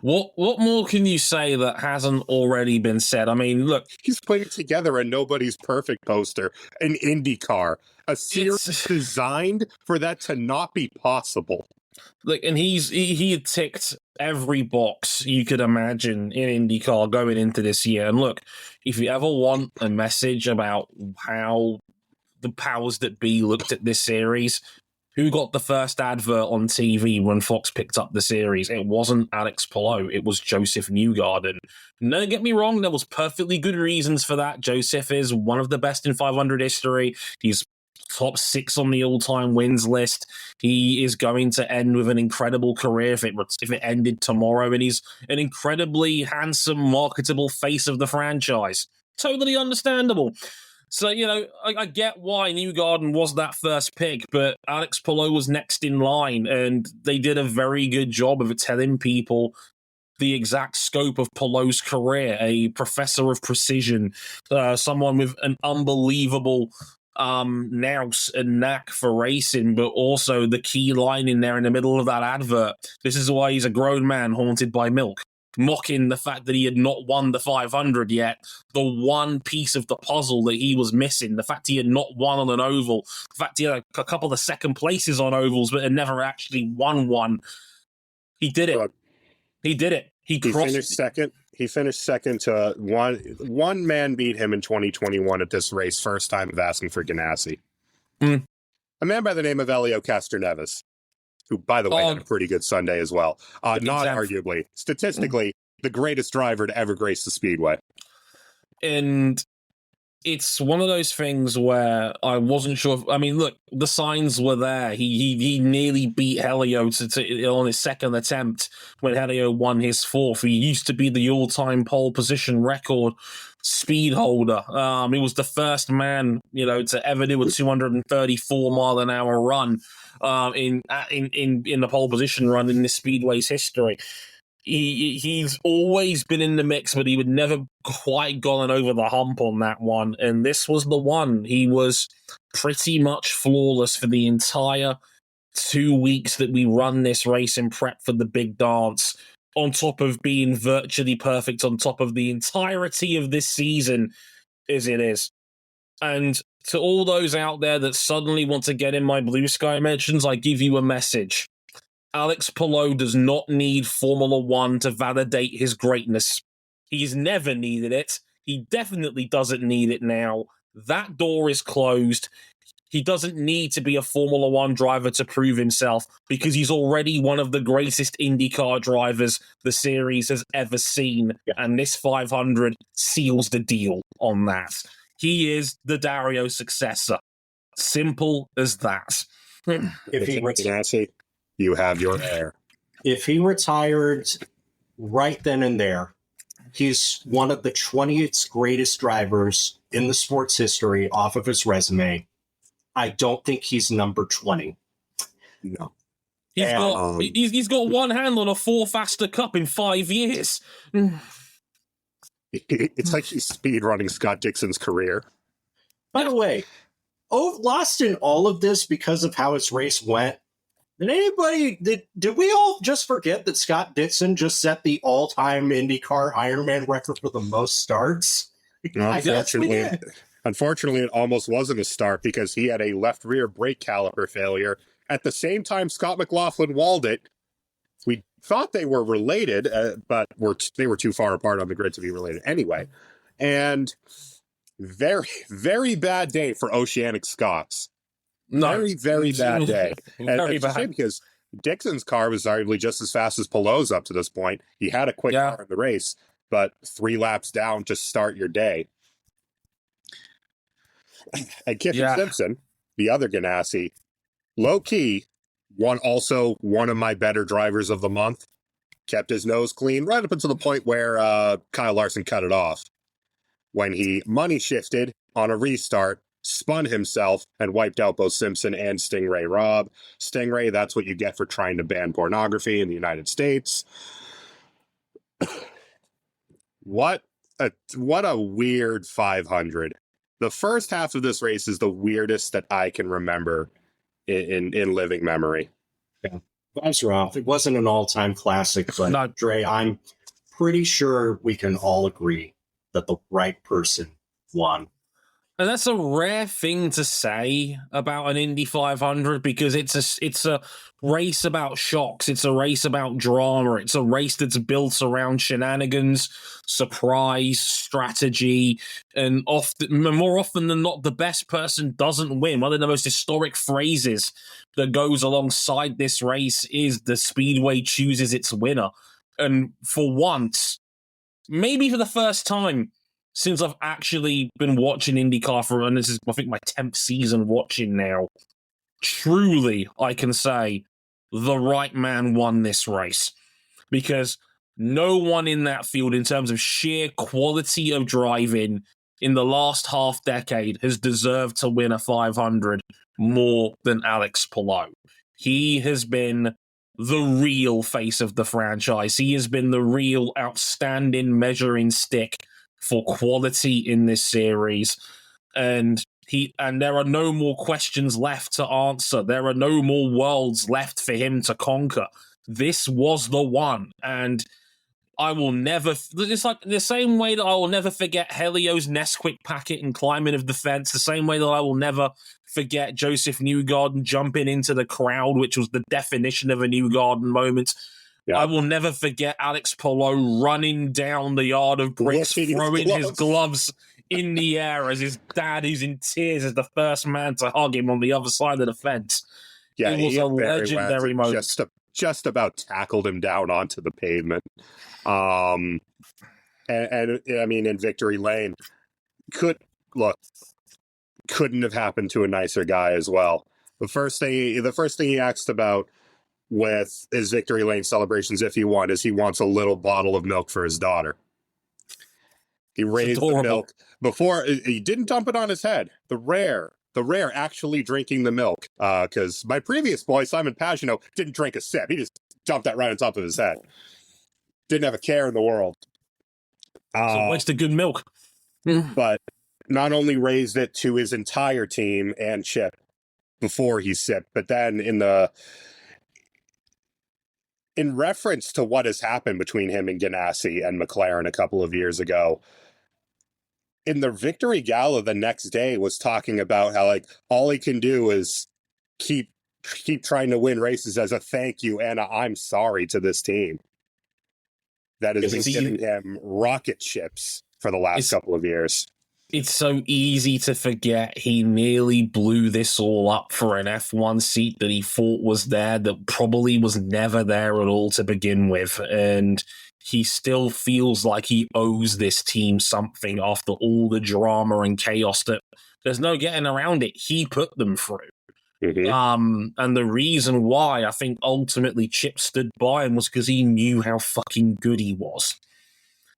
What more can you say that hasn't already been said? I mean, look, he's putting together a Nobody's Perfect poster, an IndyCar, a series designed for that to not be possible. Like, and he had ticked every box you could imagine in IndyCar going into this year. And look, if you ever want a message about how the powers that be looked at this series, who got the first advert on TV when Fox picked up the series? It wasn't Alex Palou, it was Joseph Newgarden. Don't get me wrong, there was perfectly good reasons for that. Joseph is one of the best in 500 history. He's top 6 on the all-time wins list. He is going to end with an incredible career if it ended tomorrow, and he's an incredibly handsome, marketable face of the franchise. Totally understandable. So, you know, I get why Newgarden was that first pick, but Alex Palou was next in line, and they did a very good job of telling people the exact scope of Palou's career. A professor of precision, someone with an unbelievable nous and knack for racing, but also the key line in there in the middle of that advert. This is why he's a grown man haunted by milk. Mocking the fact that he had not won the 500 yet, the one piece of the puzzle that he was missing, the fact he had not won on an oval, the fact he had a couple of second places on ovals but had never actually won one. He did it. He did it. He finished second. He finished second to one man beat him in 2021 at this race, first time of asking for Ganassi. A man by the name of Elio Castroneves. who, by the way, had a pretty good Sunday as well. Not arguably, statistically, the greatest driver to ever grace the Speedway. And it's one of those things where I wasn't sure. I mean, look, the signs were there. He nearly beat Helio on his second attempt when Helio won his fourth. He used to be the all-time pole position record speed holder. He was the first man, to ever do a 234-mile-an-hour run in the pole position run in this Speedway's history. He's always been in the mix, but he would never quite gone over the hump on that one. And this was the one. He was pretty much flawless for the entire 2 weeks that we run this race in prep for the big dance, on top of being virtually perfect on top of the entirety of this season as it is. And to all those out there that suddenly want to get in my blue sky mentions, I give you a message. Alex Palou does not need Formula One to validate his greatness. He's never needed it. He definitely doesn't need it now. That door is closed. He doesn't need to be a Formula One driver to prove himself because he's already one of the greatest IndyCar drivers the series has ever seen. Yeah. And this 500 seals the deal on that. He is the Dario successor. Simple as that. If he you have your heir. If he retired right then and there, he's one of the 20th greatest drivers in the sport's history off of his resume. I don't think he's number 20. No. He's got one hand on a 4 faster cup in 5 years. It's like he's speedrunning Scott Dixon's career. By the way, lost in all of this because of how his race went. Did we all just forget that Scott Dixon just set the all-time IndyCar Ironman record for the most starts? Unfortunately, it almost wasn't a start because he had a left rear brake caliper failure. At the same time, Scott McLaughlin walled it. We thought they were related, but they were too far apart on the grid to be related anyway. And very, very bad day for Oceanic Scots. Very, very bad day. Very bad. A shame because Dixon's car was arguably just as fast as Palou's up to this point. He had a quick car in the race, but 3 laps down to start your day. And Kiffin Simpson, the other Ganassi, low-key, one of my better drivers of the month, kept his nose clean right up until the point where Kyle Larson cut it off. When he money shifted on a restart, spun himself, and wiped out both Simpson and Stingray Robb. Stingray, that's what you get for trying to ban pornography in the United States. What a weird 500. The first half of this race is the weirdest that I can remember in living memory. Yeah, vibes are off. It wasn't an all-time classic, but Dre, I'm pretty sure we can all agree that the right person won. And that's a rare thing to say about an Indy 500 because it's a race about shocks. It's a race about drama. It's a race that's built around shenanigans, surprise, strategy, and more often than not, the best person doesn't win. One of the most historic phrases that goes alongside this race is the Speedway chooses its winner. And for once, maybe for the first time, since I've actually been watching IndyCar and this is, I think, my 10th season watching now, truly, I can say, the right man won this race. Because no one in that field, in terms of sheer quality of driving, in the last half decade, has deserved to win a 500 more than Alex Palou. He has been the real face of the franchise. He has been the real outstanding measuring stick for quality in this series, and there are no more questions left to answer. There are no more worlds left for him to conquer. This was the one, and I will never. It's like the same way that I will never forget Helio's Nesquik packet and climbing of the fence. The same way that I will never forget Joseph Newgarden jumping into the crowd, which was the definition of a Newgarden moment. Yeah. I will never forget Alex Palou running down the yard of bricks, throwing his gloves in the air as his dad, who's in tears, is the first man to hug him on the other side of the fence. Yeah, it was a legendary moment. Just about tackled him down onto the pavement. And I mean, in victory lane, couldn't have happened to a nicer guy as well. The first thing he asked about with his victory lane celebrations, if he won, is he wants a little bottle of milk for his daughter. He raised the milk before he didn't dump it on his head. The rare actually drinking the milk. Because my previous boy, Simon Pagino, didn't drink a sip. He just dumped that right on top of his head. Didn't have a care in the world. So waste of good milk. But not only raised it to his entire team and Chip before he sipped, but then in reference to what has happened between him and Ganassi and McLaren a couple of years ago, in the victory gala the next day was talking about how like all he can do is keep trying to win races as a thank you and I'm sorry to this team that has been giving him rocket ships for the last couple of years. It's so easy to forget he nearly blew this all up for an F1 seat that he thought was there that probably was never there at all to begin with. And he still feels like he owes this team something after all the drama and chaos that there's no getting around it. He put them through. Mm-hmm. And the reason why I think ultimately Chip stood by him was because he knew how fucking good he was.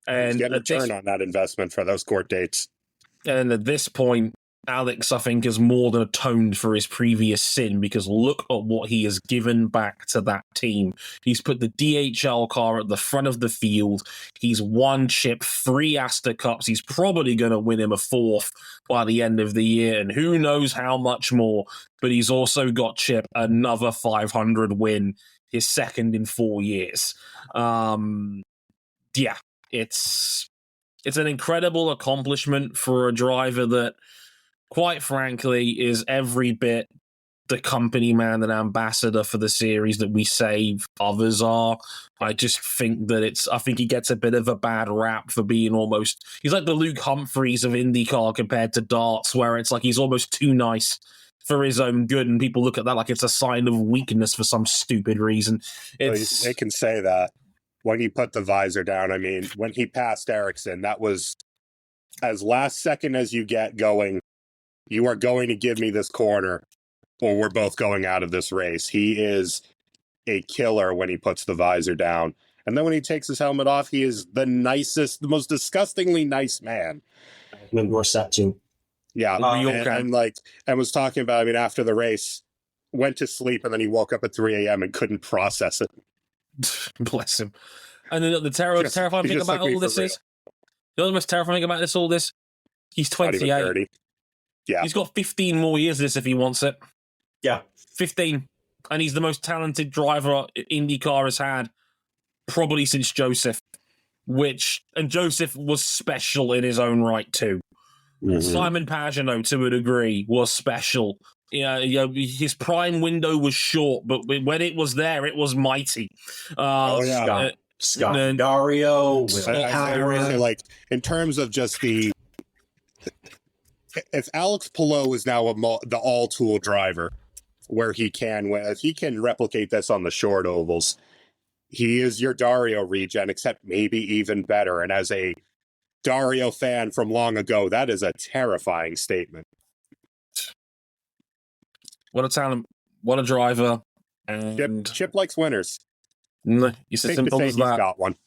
And get a return on that investment for those court dates. And at this point, Alex, I think, has more than atoned for his previous sin because look at what he has given back to that team. He's put the DHL car at the front of the field. He's won Chip 3 Astor Cups. He's probably going to win him a 4th by the end of the year, and who knows how much more. But he's also got Chip another 500 win, his 2nd in 4 years. Yeah, it's an incredible accomplishment for a driver that, quite frankly, is every bit the company man and ambassador for the series that we say others are. I just think that I think he gets a bit of a bad rap for being he's like the Luke Humphreys of IndyCar compared to darts, where it's like he's almost too nice for his own good, and people look at that like it's a sign of weakness for some stupid reason. They can say that. When he put the visor down, I mean, when he passed Ericsson, that was as last second as you get going, you are going to give me this corner or we're both going out of this race. He is a killer when he puts the visor down. And then when he takes his helmet off, he is the nicest, the most disgustingly nice man. I can endorse that too. Yeah. And was talking about, I mean, after the race, went to sleep and then he woke up at 3 a.m. and couldn't process it. Bless him. And then the terrifying thing about all this is, the most terrifying thing about all this, he's 28. Yeah. He's got 15 more years of this if he wants it. Yeah. 15. And he's the most talented driver IndyCar has had probably since Joseph, and Joseph was special in his own right too. Mm-hmm. Simon Pagino, to a degree, was special. His prime window was short, but when it was there, it was mighty. Scott Dario, like in terms of just if Alex Palou is now the all-tool driver, where he can replicate this on the short ovals, he is your Dario regen, except maybe even better. And as a Dario fan from long ago, that is a terrifying statement. What a talent. What a driver. And Chip likes winners. It's as simple as that. He's got one.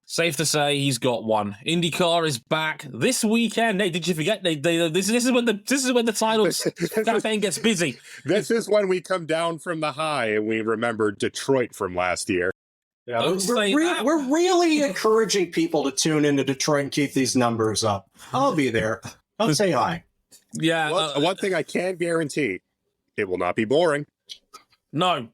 Safe to say he's got one. IndyCar is back this weekend. Hey, did you forget? This is when the titles campaign gets busy. This is when we come down from the high and we remember Detroit from last year. Yeah, we're really encouraging people to tune into Detroit and keep these numbers up. I'll be there. I'll say hi. Yeah. One thing I can guarantee, it will not be boring. No.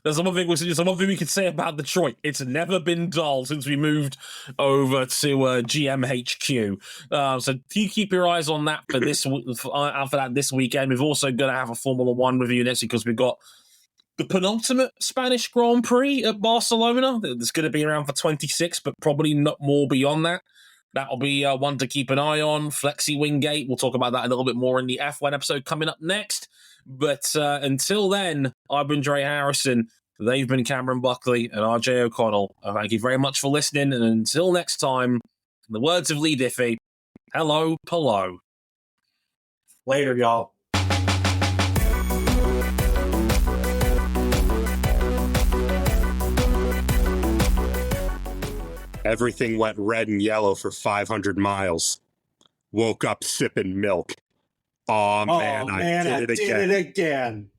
There's one thing we could say about Detroit. It's never been dull since we moved over to GMHQ. So you keep your eyes on that for this weekend. We've also going to have a Formula One review next week because we've got the penultimate Spanish Grand Prix at Barcelona. It's going to be around for 26, but probably not more beyond that. That'll be one to keep an eye on. Flexi Wingate. We'll talk about that a little bit more in the F1 episode coming up next. But until then, I've been Dre Harrison. They've been Cameron Buckley and RJ O'Connell. Thank you very much for listening. And until next time, in the words of Lee Diffie, hello, Palou. Later, y'all. Everything went red and yellow for 500 miles. Woke up sipping milk. Oh man, I did it again.